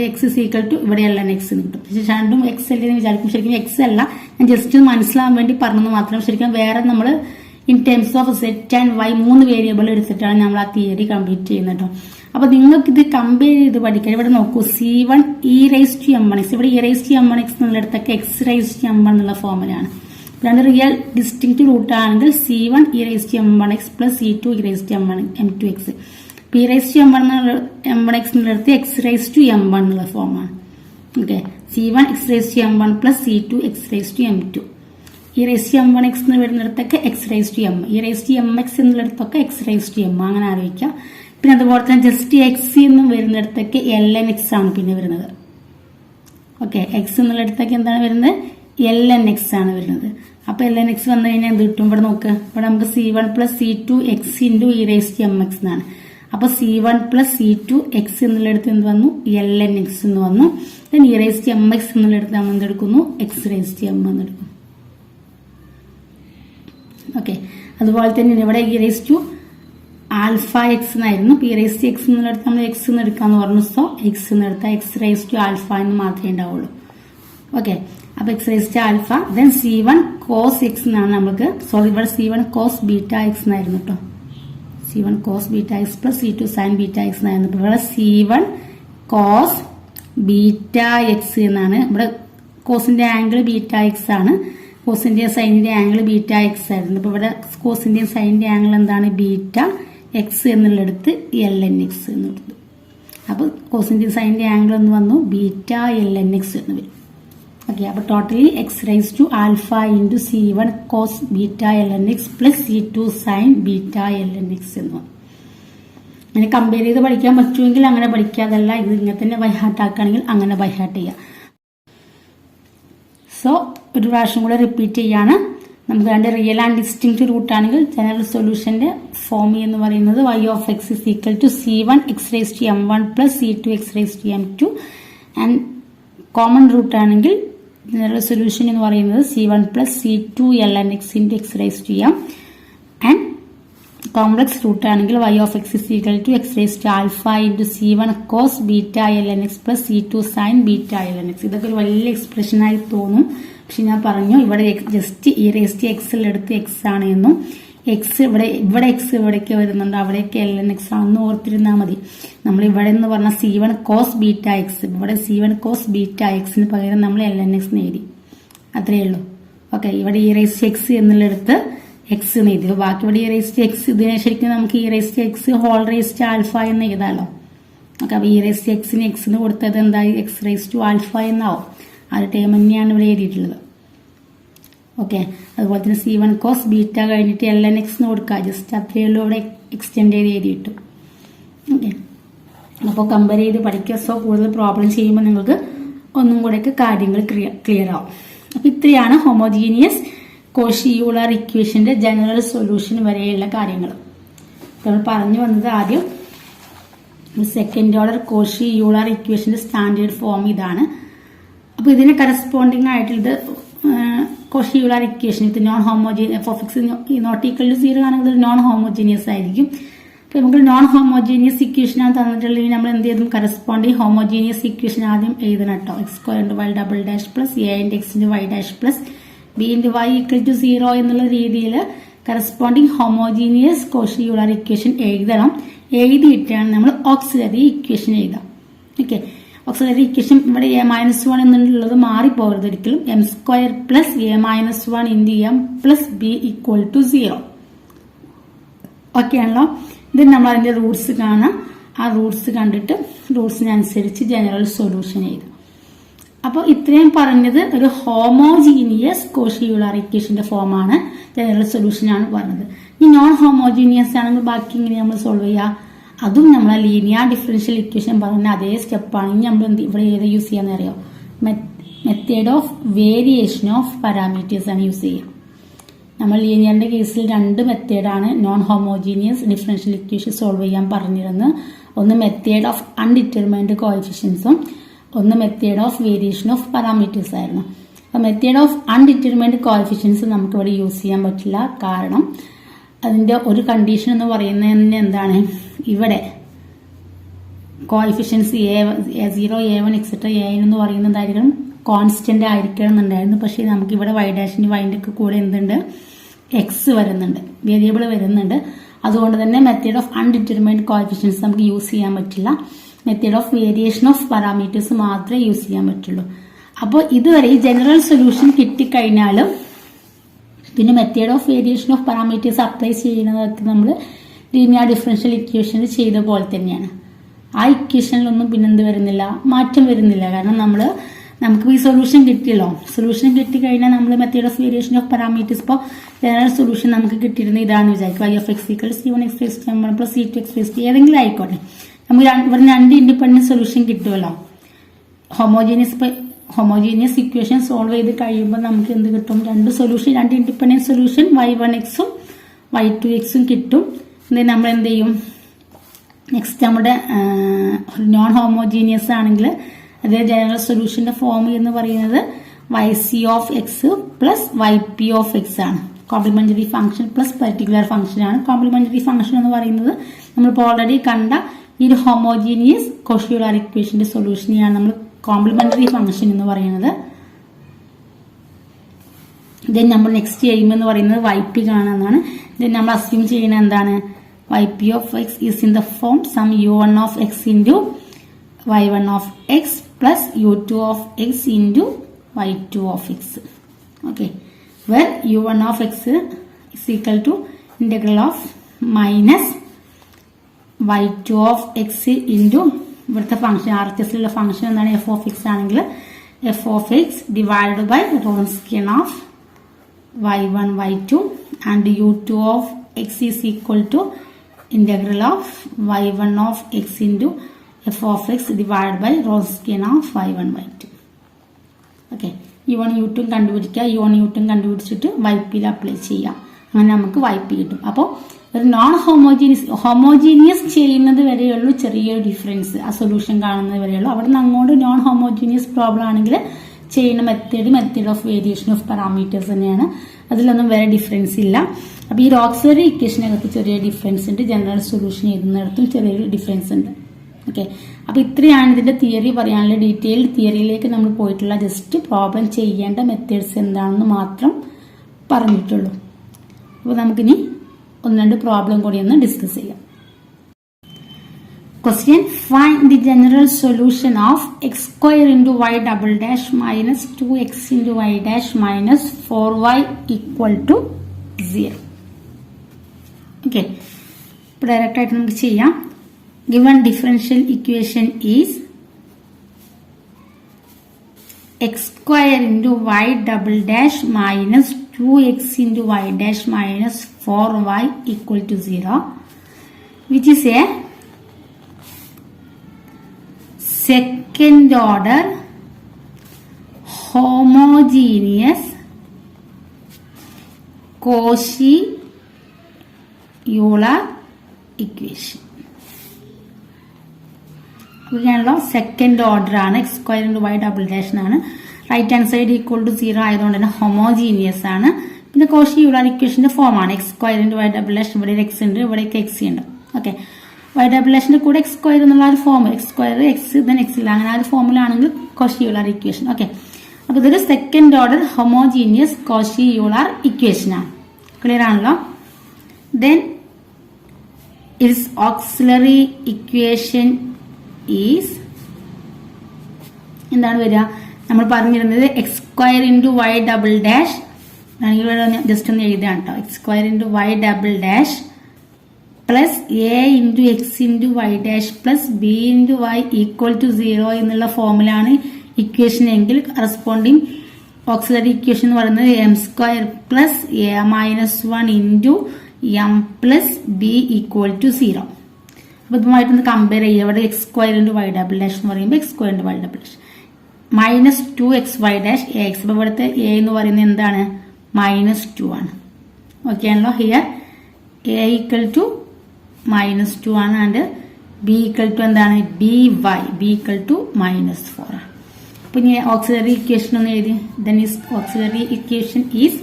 എക്സ് ഇസ് ഈക്വൽ ടു ഇവിടെ ln എക്സ് എന്ന് കിട്ടും. പക്ഷെ രണ്ടും എക്സ് അല്ലെന്ന് വിചാരിക്കും, ശരിക്കും എക്സ് അല്ല. ഞാൻ ജസ്റ്റ് മനസ്സിലാവാൻ വേണ്ടി പറഞ്ഞത് മാത്രം. ശരിക്കും വേറെ നമ്മൾ in terms of set and y 3 variable എടുത്തിട്ടാണ് നമ്മൾ ആ തിയറി കംപ്ലീറ്റ് ചെയ്യുന്നത് കേട്ടോ. അപ്പൊ നിങ്ങൾക്ക് ഇത് കമ്പയർ ചെയ്ത് പഠിക്കാൻ ഇവിടെ നോക്കൂ, C1 e raised to m1x, ഇവിടെ e raised to m1x എന്നുള്ളിടത്തൊക്കെ x raised to m1 എന്നുള്ള ഫോമിലാണ്. രണ്ട് റിയൽ ഡിസ്റ്റിങ്ക്റ്റ് റൂട്ട് ആണെങ്കിൽ C1 e raised to m1x plus C2 e raised to m2x. p raised to m1x എന്നുള്ളിടത്ത് x raised to m1 എന്നുള്ള ഫോമാണ്. Okay, C1 x raised to m1 plus C2 x raised to m2. e raised to m1x എന്ന് വരുന്നിടത്തൊക്കെ x raised to m, e raised to mx എന്നുള്ളിടത്തൊക്കെ x raised to m, അങ്ങനെ ആലോചിക്കാം. പിന്നെ അതുപോലെ തന്നെ ജസ്റ്റ് എക്സ് എന്നും വരുന്നിടത്തൊക്കെ ln x ആണ് പിന്നെ വരുന്നത്. ഓക്കെ, എക്സ് എന്നുള്ളിടത്തൊക്കെ എന്താണ് വരുന്നത്, ln x ആണ് വരുന്നത്. അപ്പൊ ln x വന്നു കഴിഞ്ഞാൽ എന്ത് കിട്ടും, ഇവിടെ നോക്കുക, ഇവിടെ നമുക്ക് C1 plus C2 x into e raised to mx എന്നാണ്. അപ്പൊ C1 പ്ലസ് C2 x എന്നുള്ളിടത്ത് എന്ത് വന്നു, ln x എന്ന് വന്നു. then e raised to mx എന്നുള്ളിടത്ത് നമ്മൾ എന്തെടുക്കുന്നു, x raised to m എന്നെടുക്കും. ഓക്കെ, അതുപോലെ തന്നെ ഇവിടെ e raised to alpha x എന്നായിരുന്നു. പി റൈസ് ടു എക്സ് എന്നുള്ളടത്ത് നമ്മൾ എക്സ് എന്ന് എടുക്കാന്ന് പറഞ്ഞു. സോ എക്സ് എന്ന് എടുത്താൽ എക്സ് റൈസ് ടു ആൽഫ എന്ന് മാത്രമേ ഉണ്ടാവുള്ളൂ. ഓക്കെ, അപ്പൊ x raise to alpha, then C1 cos x എന്നാണ് നമുക്ക്, സോറി ഇവിടെ C1 കോസ് ബീറ്റ എക്സ് എന്നായിരുന്നു കേട്ടോ. C1 cos beta x plus C2 sine beta x എന്നായിരുന്നു. ഇവിടെ C1 കോസ് ബീറ്റ എക്സ് എന്നാണ്. ഇവിടെ കോസിന്റെ ആംഗിൾ ബീറ്റ എക്സ് ആണ്, കോസിന്റെ സൈനിന്റെ ആംഗിൾ ബീറ്റ എക്സ് ആയിരുന്നു. അപ്പൊ ഇവിടെ കോസിന്റെ സൈനിന്റെ ആംഗിൾ എന്താണ്, ബീറ്റ എക്സ് എന്നുള്ളിടത്ത് ln എക്സ് എന്ന് എടുത്തു. അപ്പൊ കോസിന്റെ സൈനിന്റെ ആംഗിൾ എന്ന് വന്നു ബീറ്റ ln എക്സ് എന്ന് വരും. ഓക്കെ, അപ്പൊ totally x raise to alpha into C1 cos beta ln x plus C2 sine beta ln x എന്ന് വന്നു. അങ്ങനെ കമ്പയർ ചെയ്ത് പഠിക്കാൻ പറ്റുമെങ്കിൽ അങ്ങനെ പഠിക്കാതല്ല, ഇത് ഇങ്ങനെ തന്നെ ബൈഹാർട്ട് ആക്കുകയാണെങ്കിൽ അങ്ങനെ ബൈഹാർട്ട് ചെയ്യാം. സോ ഒരു പ്രാവശ്യം കൂടെ റിപ്പീറ്റ് ചെയ്യാണ്. നമുക്ക് രണ്ട് റിയൽ ആൻഡ് ഡിസ്റ്റിങ്ക്റ്റ് റൂട്ട് ആണെങ്കിൽ ജനറൽ സൊല്യൂഷന്റെ ഫോം എന്ന് പറയുന്നത് y of x is equal to C1 x raised to m1 plus C2 x raised to m2. And common root ആണെങ്കിൽ ജനറൽ സൊല്യൂഷൻ എന്ന് പറയുന്നത് C1 plus C2 ln x into x raised to m. And complex root ആണെങ്കിൽ y of x is equal to x raised to alpha into C1 cos beta ln x plus C2 sin beta ln x. ഇതൊക്കെ ഒരു വലിയ എക്സ്പ്രഷൻ ആയി തോന്നും, പക്ഷെ ഞാൻ പറഞ്ഞു ഇവിടെ just e raised to x എടുത്ത് x ആണ് എന്നും എക്സ് ഇവിടെ എക്സ് ഇവിടേക്ക് വരുന്നുണ്ട്, അവിടേക്ക് ln x ആണെന്ന് ഓർത്തിരുന്നാൽ മതി. നമ്മൾ ഇവിടെ എന്ന് പറഞ്ഞ c1 cos ബീറ്റ എക്സ്, ഇവിടെ c1 cos ബീറ്റ എക്സിന് പകരം നമ്മൾ ln x എഴുതി, അത്രയേ ഉള്ളൂ. ഓക്കെ, ഇവിടെ e⁻x എന്നുള്ളിടത്ത് എക്സ് എന്ന് എഴുതി. ബാക്കി ഇവിടെ e⁻x ഇതിനെ ശരിക്കും നമുക്ക് e⁻x ഹോൾ റേസ്റ്റ് ആൽഫ എന്ന് എഴുതാമല്ലോ. ഓക്കെ, അപ്പൊ e⁻x എക്സിന് കൊടുത്തത് എന്തായി, x⁻α എന്നാവും. ആ ഒരു ടേം തന്നെയാണ് ഇവിടെ എഴുതിയിട്ടുള്ളത്. ഓക്കെ, അതുപോലെ തന്നെ c1 cos ബീറ്റ കഴിഞ്ഞിട്ട് ln x എന്ന് കൊടുക്കുക, ജസ്റ്റ് അത്രയേ ഉള്ളൂ ഇവിടെ എക്സ്റ്റെൻഡ് ചെയ്ത് എഴുതിയിട്ടു. ഓക്കെ, അപ്പോൾ കമ്പയർ ചെയ്ത് പഠിക്കുക. സോ കൂടുതൽ പ്രോബ്ലം ചെയ്യുമ്പോൾ നിങ്ങൾക്ക് ഒന്നും കൂടെയൊക്കെ കാര്യങ്ങൾ ക്ലിയർ ആവും. അപ്പൊ ഇത്രയാണ് ഹോമോജീനിയസ് കോഷി യൂളർ ഇക്വേഷന്റെ ജനറൽ സൊല്യൂഷൻ വരെയുള്ള കാര്യങ്ങൾ. നമ്മൾ പറഞ്ഞു വന്നത് ആദ്യം സെക്കൻഡ് ഓർഡർ കോഷി യൂളർ ഇക്വേഷന്റെ സ്റ്റാൻഡേർഡ് ഫോം ഇതാണ്. അപ്പൊ ഇതിന് കറസ്പോണ്ടിങ് ആയിട്ടുള്ളത് കോഷി യൂളർ ഇക്വേഷൻ ഇത് non homogeneous f(x) not equal to 0 ആണെങ്കിൽ നോൺ ഹോമോജീനിയസ് ആയിരിക്കും. അപ്പൊ നമുക്ക് നോൺ ഹോമോജീനിയസ് ഇക്വേഷൻ ആണ് തന്നിട്ടുണ്ടെങ്കിൽ നമ്മൾ എന്ത് ചെയ്തും കറസ്പോണ്ടിങ് ഹോമോജീനിയസ് ഇക്വേഷൻ ആദ്യം എഴുതണം കേട്ടോ. x²y" plus a(x)y' plus b(y) equal to 0 എന്നുള്ള രീതിയിൽ corresponding homogeneous Cauchy Euler equation എഴുതണം. എഴുതിയിട്ടാണ് നമ്മൾ ഓക്സിലറി ഇക്വേഷൻ എഴുതാം. ഓക്കെ, ഓക്സിലറി ഇക്വേഷൻ ഇവിടെ a-1 എന്നുള്ളത് മാറിപ്പോകരുത് ഒരിക്കലും. m² plus a-1 into m plus b equal to 0. Okay ആണല്ലോ. ഇത് നമ്മൾ അതിന്റെ റൂട്ട്സ് കാണാം. ആ റൂട്ട്സ് കണ്ടിട്ട് റൂട്ട്സിനനുസരിച്ച് ജനറൽ സൊല്യൂഷൻ എഴുതാം. അപ്പോൾ ഇത്രയും പറഞ്ഞത് ഒരു ഹോമോജീനിയസ് കോഷി യൂളർ ഇക്വേഷന്റെ ഫോമാണ്, ജനറൽ സൊല്യൂഷൻ ആണ് പറഞ്ഞത്. ഈ നോൺ ഹോമോജീനിയസ് ആണെങ്കിൽ ബാക്കി ഇങ്ങനെ നമ്മൾ സോൾവ് ചെയ്യുക. അതും നമ്മളെ ലീനിയർ ഡിഫറൻഷ്യൽ ഇക്വേഷൻ പറഞ്ഞ അതേ സ്റ്റെപ്പാണ്. ഇനി നമ്മൾ ഇവിടെ ഏത് യൂസ് ചെയ്യാന്ന് അറിയോ, method of variation of parameters ആണ് യൂസ് ചെയ്യുക. നമ്മൾ ലീനിയറിന്റെ കേസിൽ രണ്ട് മെത്തേഡാണ് non homogeneous differential equation solve ചെയ്യാൻ പറഞ്ഞിരുന്നത്. ഒന്ന് മെത്തേഡ് ഓഫ് അൺഡിറ്റർമൈൻഡ് കോഎഫിഷ്യൻസും ഒന്ന് method of variation of parameters ആയിരുന്നു. അപ്പൊ മെത്തേഡ് ഓഫ് അൺഡിറ്റർമൈൻഡ് കോഎഫിഷ്യൻസ് നമുക്ക് ഇവിടെ യൂസ് ചെയ്യാൻ പറ്റില്ല. കാരണം അതിന്റെ ഒരു കണ്ടീഷൻ എന്ന് പറയുന്നത് എന്താണ്, ഇവിടെ coefficients a0 a1 etcetera an എന്ന് പറയുന്നതായിരിക്കണം കോൺസ്റ്റന്റ് ആയിരിക്കണം എന്നുണ്ടായിരുന്നു. പക്ഷേ നമുക്ക് ഇവിടെ y' y ഒക്കെ കൂടെ എന്തുണ്ട്, എക്സ് വരുന്നുണ്ട്, വേരിയബിൾ വരുന്നുണ്ട്. അതുകൊണ്ട് തന്നെ മെത്തേഡ് ഓഫ് അൺഡിറ്റർമൈൻഡ് കോഎഫിഷ്യൻസ് നമുക്ക് യൂസ് ചെയ്യാൻ പറ്റില്ല. Method of variation of parameters മാത്രമേ യൂസ് ചെയ്യാൻ പറ്റുള്ളൂ. അപ്പോൾ ഇതുവരെ ഈ ജനറൽ സൊല്യൂഷൻ കിട്ടിക്കഴിഞ്ഞാലും പിന്നെ method of variation of parameters apply ചെയ്യുന്നതൊക്കെ നമ്മൾ ലീനിയർ ഡിഫറൻഷ്യൽ ഇക്വേഷനിൽ ചെയ്ത പോലെ തന്നെയാണ്. ആ ഇക്വേഷനിലൊന്നും പിന്നെന്ത് വരുന്നില്ല, മാറ്റം വരുന്നില്ല. കാരണം നമുക്ക് ഈ സൊല്യൂഷൻ കിട്ടിയല്ലോ. സൊല്യൂഷൻ കിട്ടിക്കഴിഞ്ഞാൽ നമ്മൾ method of variation of parameters ഇപ്പോൾ ജനറൽ സൊല്യൂഷൻ നമുക്ക് കിട്ടിയിരുന്നത് ഇതാണെന്ന് വിചാരിക്കും. y(x) c1x പ്ലസ് c2x ഏതെങ്കിലും ആയിക്കോട്ടെ. നമുക്ക് ഇവിടെ രണ്ട് ഇൻഡിപെൻഡന്റ് സൊല്യൂഷൻ കിട്ടുമല്ലോ. ഹോമോജീനിയസ് ഇക്വേഷൻ സോൾവ് ചെയ്ത് കഴിയുമ്പോൾ നമുക്ക് എന്ത് കിട്ടും, രണ്ട് ഇൻഡിപെൻഡന്റ് സൊല്യൂഷൻ y1x ഉം y2x ഉം കിട്ടും. നമ്മൾ എന്ത് ചെയ്യും, നെക്സ്റ്റ് നമ്മുടെ നോൺ ഹോമോജീനിയസ് ആണെങ്കിൽ അതേ ജനറൽ സൊല്യൂഷന്റെ ഫോം എന്ന് പറയുന്നത് yc(x) പ്ലസ് yp(x) ആണ്. Complementary function plus particular function ആണ്. കോംപ്ലിമെന്ററി ഫംഗ്ഷൻ എന്ന് പറയുന്നത് നമ്മളിപ്പോൾ ഓൾറെഡി കണ്ട ഈ ഒരു ഹോമോജീനിയസ് കോഷി യൂളർ ഇക്വേഷന്റെ സൊല്യൂഷനെയാണ് നമ്മൾ കോംപ്ലിമെന്ററി ഫംഗ്ഷൻ എന്ന് പറയുന്നത്. ദെൻ നമ്മൾ നെക്സ്റ്റ് ചെയ്യുമെന്ന് പറയുന്നത് yp കാണാനാണ്. ദെൻ നമ്മൾ അസ്യൂം ചെയ്യുന്നത് എന്താണ്, yp(x) is in the form some u1(x) into y1(x) plus u2(x) into y2(x). Okay, where u1(x) is equal to integral of minus y2(x) into ഇവിടുത്തെ ഫംഗ്ഷൻ RHSലുള്ള ഫംഗ്ഷൻ എന്താണ്, f(x) ആണെങ്കിൽ f(x) divide by Wronskian of y1 y2 and u2(x) is equal to integral of y1(x) into f(x) divided by Wronskian of y1 y2. Okay, u1 u2 കണ്ടുപിടിക്കുക. u1 u2 കണ്ടുപിടിച്ചിട്ട് ypയിൽ അപ്ലൈ ചെയ്യാം. അങ്ങനെ നമുക്ക് yp കിട്ടും. അപ്പോൾ ഒരു നോൺ ഹോമോജീനിയസ് ചെയ്യുന്നത് വരെയുള്ളൂ ചെറിയൊരു ഡിഫറൻസ്, ആ സൊല്യൂഷൻ കാണുന്നത് വരെയുള്ളൂ. അവിടെ നിന്ന് അങ്ങോട്ട് നോൺ ഹോമോജീനിയസ് പ്രോബ്ലം ആണെങ്കിൽ ചെയ്യുന്ന method of variation of parameters തന്നെയാണ്. അതിലൊന്നും വേറെ ഡിഫറൻസ് ഇല്ല. അപ്പോൾ ഈ ഓക്സിലറി ഇക്വേഷനകത്ത് ചെറിയ ഡിഫറൻസ് ഉണ്ട്, ജനറൽ സൊല്യൂഷൻ എഴുതുന്നിടത്തും ചെറിയൊരു ഡിഫറൻസ് ഉണ്ട്. ഓക്കെ, അപ്പോൾ ഇത്രയാണ് ഇതിന്റെ തിയറി പറയാനുള്ള. ഡീറ്റെയിൽഡ് തിയറിയിലേക്ക് നമ്മൾ പോയിട്ടുള്ള, ജസ്റ്റ് പ്രോബ്ലം ചെയ്യേണ്ട മെത്തേഡ്സ് എന്താണെന്ന് മാത്രം പറഞ്ഞിട്ടുള്ളൂ. അപ്പോൾ നമുക്കിനി ഒന്ന് രണ്ട് പ്രോബ്ലം കൂടി ഒന്ന് ഡിസ്കസ് ചെയ്യാം. Question: Find the general solution of x square into y double dash minus 2x into y dash minus 4y equal to 0. Okay. ഇപ്പോൾ ഡയറക്റ്റ് ആയിട്ട് നമുക്ക് ചെയ്യാം. Given differential equation is x square into y double dash minus 2x into y dash minus 4y equal to 0, which is a second order homogeneous Cauchy-Euler equation. ഇങ്ങനെയുള്ള സെക്കൻഡ് ഓർഡർ ആണ്. X square into Y double dash ആണ്. Right hand side equal to 0 ആയതുകൊണ്ട് തന്നെ ഹോമോജീനിയസ് ആണ്. പിന്നെ കോഷി യൂളർ ഇക്വേഷന്റെ ഫോം ആണ്. X square into Y double dash, ഇവിടെ എക്സ് ഉണ്ട്, ഇവിടേക്ക് എക്സ് ഉണ്ട്. ഓക്കെ, വൈ ഡബിൾ ഡാഷിന്റെ കൂടെ എക്സ് സ്ക്വയർ എന്നുള്ള ഒരു form, x square x then x ഇല്ല, അങ്ങനെ ആ ഒരു ഫോമിലാണെങ്കിൽ കോഷി യൂളർ ഇക്വേഷൻ. ഓക്കെ, അപ്പൊ ഇതൊരു second order homogeneous Cauchy Euler equation ആണ്. ക്ലിയർ ആണല്ലോ? Then it's auxiliary equation is എന്താണ് വരിക? നമ്മൾ പറഞ്ഞിരുന്നത് x square into Y double dash, just ഒന്ന് എഴുതാം കേട്ടോ. X square into Y double dash plus a into X into y dash plus b into y equal to 0 എന്നുള്ള ഫോമിലാണ് ഇക്വേഷൻ എങ്കിൽ കറസ്പോണ്ടിങ് ഓക്സിലറി ഇക്വേഷൻ എന്ന് പറയുന്നത് m square plus a minus 1 into m plus b equal to 0. അപ്പൊ ഇതുമായിട്ടൊന്ന് കമ്പയർ ചെയ്യുക. ഇവിടെ x square into Y double dash എന്ന് പറയുമ്പോൾ x square into Y double dash minus 2xy dash a x. അപ്പൊ ഇവിടുത്തെ എ എന്ന് പറയുന്നത് എന്താണ്? -2 ആണ്. ഓക്കെ ആണല്ലോ? ഹിയർ എ ഈക്വൽ ടു -2 ആണ്. ആൻഡ് ബി ഈക്വൽ ടു എന്താണ്? ബി ഈക്വൽ ടു -4 ആണ്. അപ്പൊ ഇനി ഓക്സിലറി ഇക്വേഷൻ ഒന്ന് എഴുതി. Then is auxiliary equation is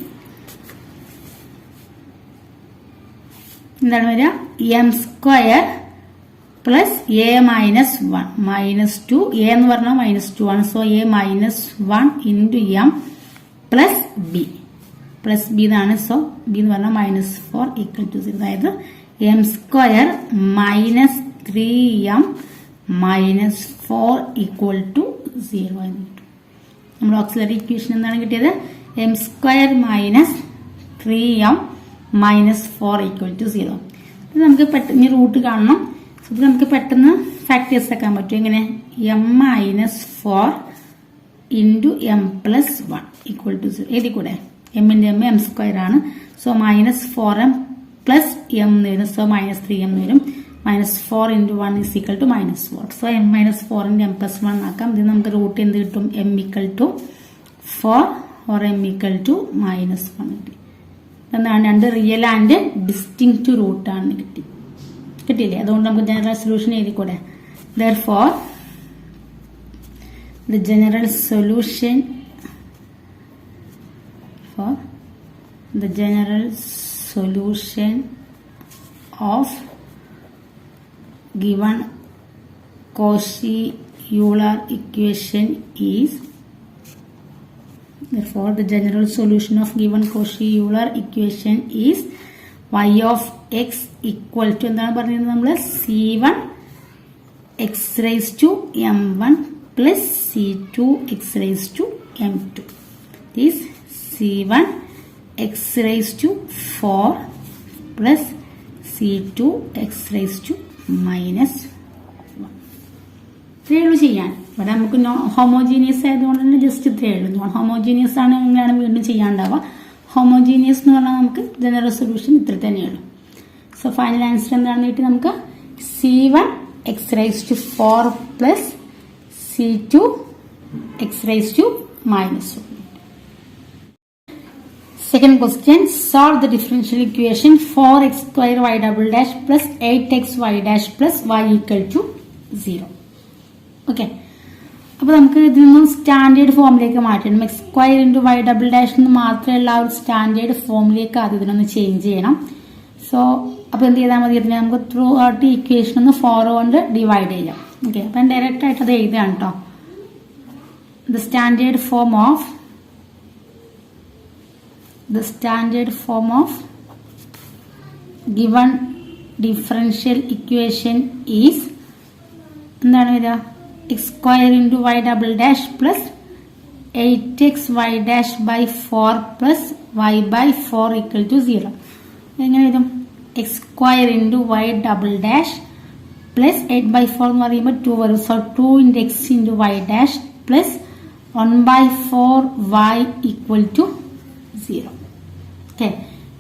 എന്താണ് വരിക? M square plus a minus 1 -2, A എന്ന് പറഞ്ഞാൽ -2 ആണ്. So A -1 into m plus B എന്നാണ്. സോ ബി എന്ന് പറഞ്ഞാൽ -4 ഈക്വൽ ടു 0. അതായത് M square -3m -4 equal to 0 എന്ന് കിട്ടും. നമ്മൾ ഓക്സിലറി ഇക്വേഷൻ എന്താണ് കിട്ടിയത്? M square -3m -4 equal to 0. ഇത് നമുക്ക് പെട്ടെന്ന് റൂട്ട് കാണണം. ഇത് നമുക്ക് പെട്ടെന്ന് ഫാക്ടേഴ്സ് ആക്കാൻ പറ്റും. എങ്ങനെ? m-4 into m plus 1 equal to 0. എഴുതി കൂടെ? എമ്മിന്റെ എം സ്ക്വയർ ആണ്. സോ -4m പ്ലസ് എം എന്ന് വരും. സോ -3m എന്ന് വരും. -4 into 1 is equal to -4. So m -4 into m plus 1 ആക്കാം. ഇത് നമുക്ക് റൂട്ട് എന്ത് കിട്ടും? m equal to 4 or m equal to -1 കിട്ടി. എന്താണ്? രണ്ട് റിയൽ ആൻഡ് ഡിസ്റ്റിങ്ക്റ്റ് റൂട്ട് ആണ് കിട്ടിയില്ലേ? അതുകൊണ്ട് നമുക്ക് ജനറൽ സൊല്യൂഷൻ എഴുതിക്കൂടെ? Therefore, the general solution of given Cauchy-Euler equation is therefore the general solution of given Cauchy-Euler equation is y of x equal to എന്താണ് പറഞ്ഞത് നമ്മൾ? c1 x raised to m1 plus c2 x raised to m2. This c1 x raised to 4 plus c2 x raised to -1. ഇത്രയേ ഉള്ളൂ ചെയ്യാൻ. ഇവിടെ നമുക്ക് ഹോമോജീനിയസ് ആയതുകൊണ്ട് തന്നെ ജസ്റ്റ് ഇത്രയേ ഉള്ളൂ. നോൺ ഹോമോജീനിയസ് ആണ് എങ്ങനെയാണ് വീണ്ടും ചെയ്യാണ്ടാവുക. ഹോമോജീനിയസ് എന്ന് പറഞ്ഞാൽ നമുക്ക് ജനറൽ സൊല്യൂഷൻ ഇത്ര തന്നെയുള്ളൂ. സോ ഫൈനൽ ആൻസർ എന്താണെന്ന് കിട്ടി നമുക്ക്? c1 x raised to 4 plus c2 x raised to -1. Second question, solve the differential equation 4x square y double dash plus 8xy dash plus y equal to 0. Okay. അപ്പോൾ നമുക്ക് ഇതിൽ നിന്നും സ്റ്റാൻഡേർഡ് ഫോമിലേക്ക് മാറ്റണം. X square into Y double dash എന്ന് മാത്രമല്ല ആ ഒരു സ്റ്റാൻഡേർഡ് ഫോമിലേക്ക് ആദ്യം ഇതിനൊന്ന് ചേഞ്ച് ചെയ്യണം. സോ അപ്പോൾ എന്ത് ചെയ്താൽ മതി? ഇതിനെ നമുക്ക് ത്രൂ ഔട്ട് ഇക്വേഷൻ ഒന്ന് 4 കൊണ്ട് ഡിവൈഡ് ചെയ്യാം. ഓക്കെ, അപ്പം ഡയറക്റ്റ് ആയിട്ട് അത് എഴുതുകയാണ് കേട്ടോ. The standard form of given differential equation is എന്താണ് വരിക x square into y double dash plus 8xy dash by 4 plus y by 4 equal to 0. എങ്ങനെ വരും x square into y double dash plus 8 by 4 എന്ന് പറയുമ്പോൾ 2 വരും. So 2 into x into y dash plus 1 by 4 y equal to 0. Okay,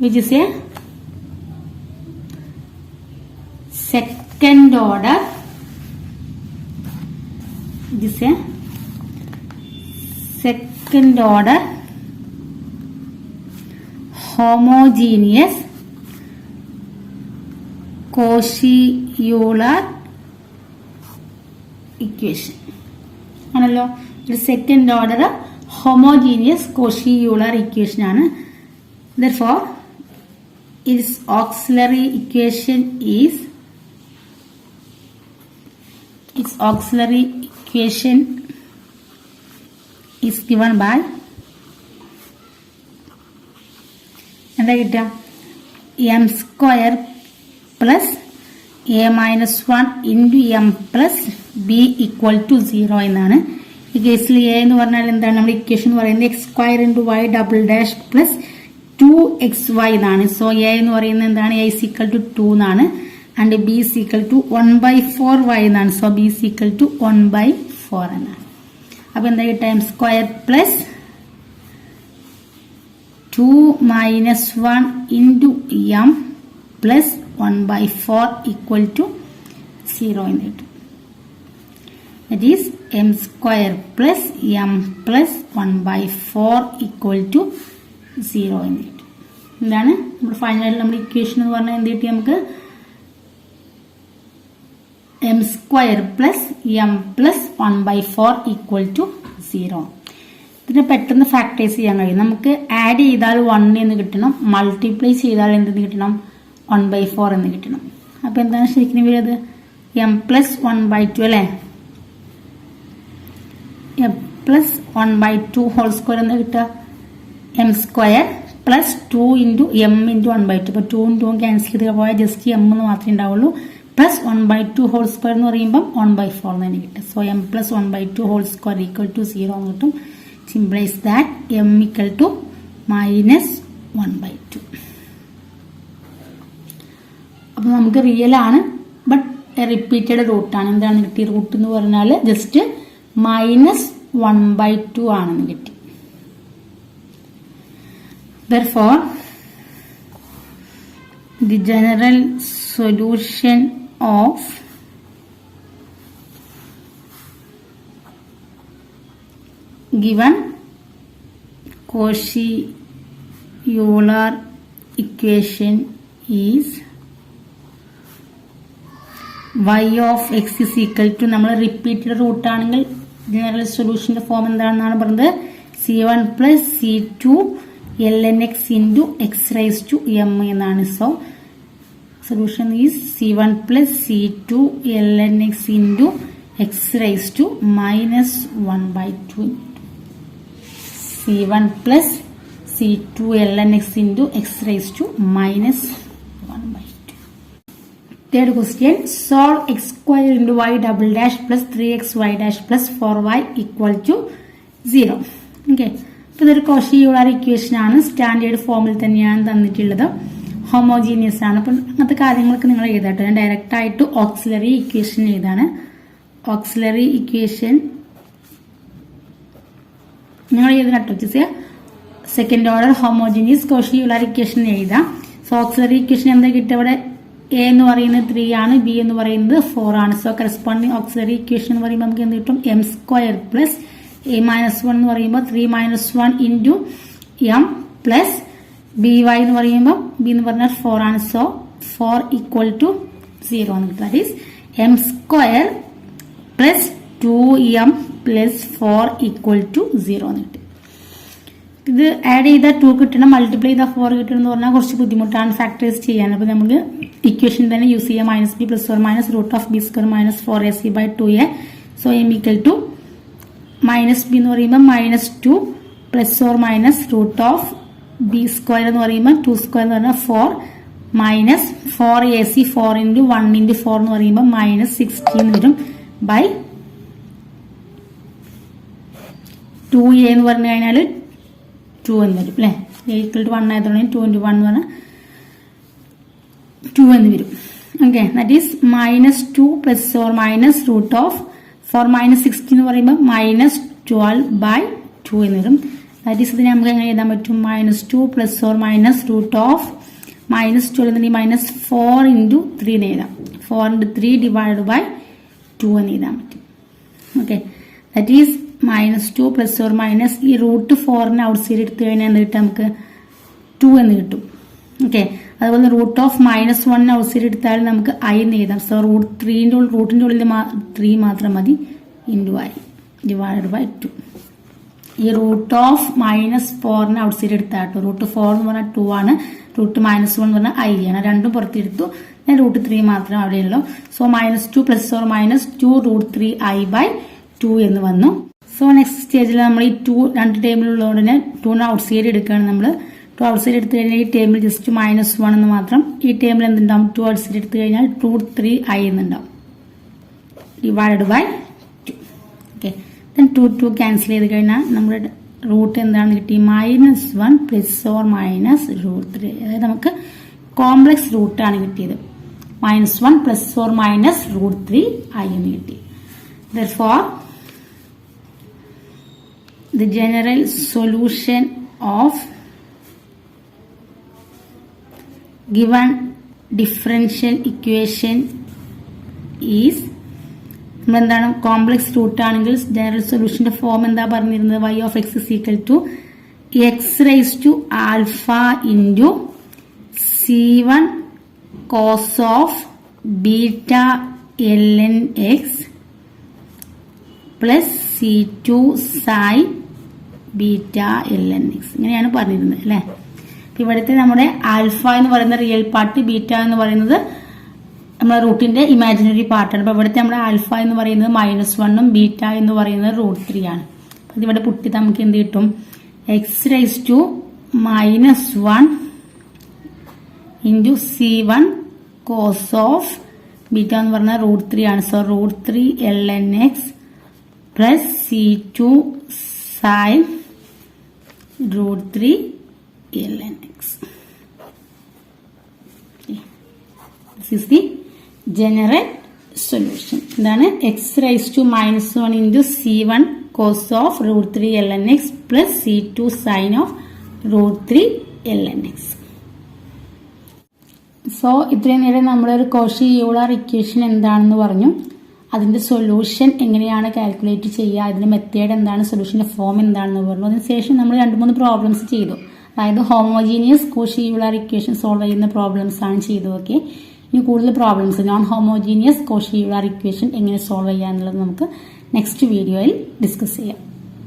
which is a second order. This is a second order homogeneous Cauchy-Euler equation. ആണല്ലോ ഒരു second order homogeneous Cauchy-Euler equation ആണ്. Therefore its auxiliary equation is given by എന്താ കിട്ടുക m square plus a minus 1 into m plus b equal to 0 എന്നാണ്. ഈ കേസിൽ എ എന്ന് പറഞ്ഞാൽ എന്താണ് നമ്മുടെ ഇക്വേഷൻ എന്ന് പറയുന്നത് x square into Y double dash plus 2xy എന്നാണ്. സോ എ എന്ന് പറയുന്നത് എന്താണ് എ ഇസ് ഈക്വൽ ടു 2 എന്നാണ്. And b is equal to 1/4y എന്നാണ്. So b is equal to 1/4 എന്നാണ്. അപ്പൊ എന്താ കിട്ടുക m square plus 2 minus 1 into m plus 1/4 equal to 0 എന്ന് കിട്ടും. That is m square plus m plus 1/4 equal to 0 എന്ന് കിട്ടും. എന്താണ് നമ്മുടെ ഫൈനൽ നമ്മുടെ ഇക്വേഷൻ എന്ന് പറഞ്ഞാൽ എന്ത് കിട്ടി നമുക്ക് m square plus m plus 1/4 equal to 0. ഇതിനെ പെട്ടെന്ന് ഫാക്ടറൈസ് ചെയ്യാൻ കഴിയും. നമുക്ക് ആഡ് ചെയ്താൽ 1 എന്ന് കിട്ടണം, മൾട്ടിപ്ലൈ ചെയ്താൽ എന്തെന്ന് കിട്ടണം 1/4 എന്ന് കിട്ടണം. അപ്പൊ എന്താണ് ശരിക്കും വരുന്നത് എം പ്ലസ് 1/2 അല്ലേ. എം പ്ലസ് 1/2 ഹോൾ സ്ക്വയർ എന്ന് കിട്ടുക m square plus 2 into M into 1/2. ഇപ്പൊ 2 2 ക്യാൻസൽ ചെയ്ത് പോയാൽ ജസ്റ്റ് എം എന്ന് മാത്രമേ ഉണ്ടാവുള്ളൂ. പ്ലസ് 1/2 ഹോൾ സ്ക്വയർ എന്ന് പറയുമ്പോൾ 1/4 എന്ന് തന്നെ കിട്ടും. So m plus 1/2 whole square equal to 0 എന്ന് കിട്ടും. Simplify that m equal to minus 1/2. അപ്പൊ നമുക്ക് റിയൽ ആണ് ബട്ട് റിപ്പീറ്റഡ് റൂട്ടാണ്. എന്താണ് കിട്ടിയ റൂട്ട് എന്ന് പറഞ്ഞാൽ ജസ്റ്റ് മൈനസ് 1/2 ആണെന്ന് കിട്ടി. Therefore the general solution of given Cauchy-Euler equation is y of x is equal to നമ്മൾ റിപ്പീറ്റഡ് റൂട്ട് ആണെങ്കിൽ ജനറൽ സൊല്യൂഷന്റെ ഫോം എന്താണെന്നാണ് പറഞ്ഞത് c1 plus c2 ln x into x raised to m എന്നാണ്. So solution is c1 plus c2 ln x into x raised to minus 1/2. c1 plus c2 ln x into x raised to minus 1/2. Third question, solve x square into y double dash plus 3xy dash plus 4y equal to 0. Okay. അപ്പോൾ ഇതൊരു Cauchy-Euler ഇക്വേഷൻ ആണ്. സ്റ്റാൻഡേർഡ് ഫോമിൽ തന്നെയാണ് തന്നിട്ടുള്ളത്. ഹോമോജീനിയസ് ആണ്. അപ്പം അങ്ങനത്തെ കാര്യങ്ങളൊക്കെ നിങ്ങൾ എഴുതാട്ടോ. ഞാൻ ഡയറക്റ്റ് ആയിട്ട് ഓക്സിലറി ഇക്വേഷൻ എഴുതാണ്. ഓക്സിലറി ഇക്വേഷൻ നിങ്ങൾ എഴുതണം കേട്ടോ. Second order homogeneous Cauchy-Euler equation എഴുതാം. സോ ഓക്സിലറി ഇക്വേഷൻ എന്താ കിട്ടുക ഇവിടെ എ എന്ന് പറയുന്നത് 3 ആണ്, ബി എന്ന് പറയുന്നത് 4 ആണ്. സോ കറസ്പോണ്ടിങ് ഓക്സിലറി ഇക്വേഷൻ എന്ന് പറയുമ്പോൾ നമുക്ക് എന്ത് കിട്ടും M square plus a minus 1 എന്ന് പറയുമ്പോൾ 3 minus 1 into m plus by എന്ന് പറയുമ്പോൾ b എന്ന് പറഞ്ഞാൽ 4 ആണ്. സോ 4 equal to 0 ആണ്. That is m square plus 2m plus 4 equal to 0 ആണ് കിട്ടും. ഇത് ആഡ് ചെയ്താൽ 2 കിട്ടണം, മൾട്ടിപ്ലൈ ചെയ്താൽ 4 കിട്ടണം എന്ന് പറഞ്ഞാൽ കുറച്ച് ബുദ്ധിമുട്ടാണ് ഫാക്ടറൈസ് ചെയ്യാൻ. അപ്പോൾ നമുക്ക് ഇക്വേഷൻ തന്നെ യൂസ് ചെയ്യാം. Minus b plus or minus root of b square minus 4ac/2a. So m equal to minus b എന്ന് പറയുമ്പോൾ minus 2 plus or minus root of b square എന്ന് പറയുമ്പോൾ 2 സ്ക്വയർ എന്ന് പറഞ്ഞാൽ 4 മൈനസ് 4ac 4 into 1 into 4 എന്ന് പറയുമ്പോൾ മൈനസ് 16 വരും ബൈ 2a എന്ന് പറഞ്ഞു കഴിഞ്ഞാൽ 2 എന്ന് വരും അല്ലെ. ഈക്വൽ ടു 1 ആയതുകൊണ്ട് 2 into 1 എന്ന് പറഞ്ഞാൽ 2 എന്ന് വരും. Okay, that is minus 2 plus or minus root of 4 minus 16 എന്ന് പറയുമ്പോൾ മൈനസ് 12 by 2 എന്ന് വരും. ദാറ്റ് ഈസ് ഇതിനെ നമുക്ക് എങ്ങനെ എഴുതാൻ പറ്റും? Minus 2 plus or minus root of minus 12 എന്നുണ്ടെങ്കിൽ മൈനസ് 4 into 3 എന്ന് എഴുതാം. 4 into 3 divided by 2 എന്ന് എഴുതാൻ പറ്റും. Okay, that is minus 2 plus or minus ഈ റൂട്ട് 4 ഔട്ട് സൈഡ് എടുത്തു കഴിഞ്ഞാൽ എന്ത് കിട്ടും? നമുക്ക് 2 എന്ന് കിട്ടും. ഓക്കെ, അതുപോലെ root of minus 1 outside എടുത്താൽ നമുക്ക് i എന്ന് എഴുതാം. സോ റൂട്ടിന്റെ ഉള്ളിൽ 3 മാത്രം മതി ഇൻറ്റു i ഡിവൈഡഡ് ബൈ 2. ഈ root of minus 4 outside എടുത്താട്ടോ. റൂട്ട് 4 എന്ന് പറഞ്ഞാൽ 2 ആണ്, റൂട്ട് മൈനസ് 1 എന്ന് പറഞ്ഞാൽ i ആണ്. രണ്ടും പുറത്തെടുത്തു, ഞാൻ റൂട്ട് 3 മാത്രം അവിടെയുള്ളൂ. So minus 2 plus or minus 2 root 3 i by 2 എന്ന് വന്നു. സോ നെക്സ്റ്റ് സ്റ്റേജിൽ നമ്മൾ ഈ 2 രണ്ട് ടേബിളുള്ളതുകൊണ്ട് 2 ഔട്ട് സൈഡ് എടുക്കുകയാണ് നമ്മൾ. 2 ഔട്ട് സൈഡ് എടുത്തു കഴിഞ്ഞാൽ ഈ ടേബിൾ ജസ്റ്റ് മൈനസ് 1 എന്ന് മാത്രം. ഈ ടേബിൾ എന്തുണ്ടാവും? 2 ഔട്ട് സൈഡ് എടുത്തു കഴിഞ്ഞാൽ റൂട്ട് 3 i എന്നുണ്ടാവും divided by 2. Okay, then 2 cancel ചെയ്ത് കഴിഞ്ഞാൽ നമ്മുടെ റൂട്ട് എന്താണെന്ന് കിട്ടി? Minus 1 plus or minus root 3. അതായത് നമുക്ക് കോംപ്ലക്സ് റൂട്ടാണ് കിട്ടിയത്. Minus 1 plus or minus root 3 i എന്ന് കിട്ടി. Therefore, the general solution of given differential equation is എന്താണ്? കോംപ്ലക്സ് റൂട്ട് ആണെങ്കിൽ ജനറൽ സൊല്യൂഷന്റെ ഫോം എന്താ പറഞ്ഞിരുന്നത്? y of x is equal to x raised to alpha into c1 cos of beta ln x plus c2 sin beta ln x. ഇങ്ങനെയാണ് പറഞ്ഞിരുന്നത് അല്ലെ. ഇവിടുത്തെ നമ്മുടെ ആൽഫ എന്ന് പറയുന്ന റിയൽ പാർട്ട്, ബീറ്റ എന്ന് പറയുന്നത് നമ്മുടെ റൂട്ടിന്റെ ഇമാജിനറി പാർട്ടാണ്. അപ്പൊ ഇവിടുത്തെ നമ്മുടെ ആൽഫ എന്ന് പറയുന്നത് മൈനസ് 1ഉം ബീറ്റ എന്ന് പറയുന്നത് റൂട്ട് 3 ആണ്. അപ്പൊ ഇവിടെ പുട്ടി നമുക്ക് എന്ത് കിട്ടും? X raise to minus 1 into c1 cos of beta എന്ന് പറഞ്ഞാൽ റൂട്ട് 3 ആണ്. So root 3 ln x plus c2 sin root 3 ln x. This is the general solution. എന്താണ്? x raised to minus 1 into c1 cos of root 3 ln x plus c2 sin of root 3 ln x. So ഇത്രയും നേരം നമ്മളൊരു കോഷി യൂളർ ഇക്വേഷൻ എന്താണെന്ന് പറഞ്ഞു. അതിന്റെ സൊല്യൂഷൻ എങ്ങനെയാണ് കാൽക്കുലേറ്റ് ചെയ്യുക, അതിന്റെ മെത്തേഡ് എന്താണ്, സൊല്യൂഷന്റെ ഫോം എന്താണെന്ന് പറഞ്ഞു. അതിനുശേഷം നമ്മൾ 2-3 പ്രോബ്ലംസ് ചെയ്തു. അതായത് homogeneous Cauchy Euler equation solve ചെയ്യുന്ന പ്രോബ്ലംസ് ആണ് ചെയ്തു. ഓക്കെ, ഇനി കൂടുതൽ problems non homogeneous Cauchy Euler equation എങ്ങനെ സോൾവ് ചെയ്യുക എന്നുള്ളത് നമുക്ക് നെക്സ്റ്റ് വീഡിയോയിൽ ഡിസ്കസ് ചെയ്യാം.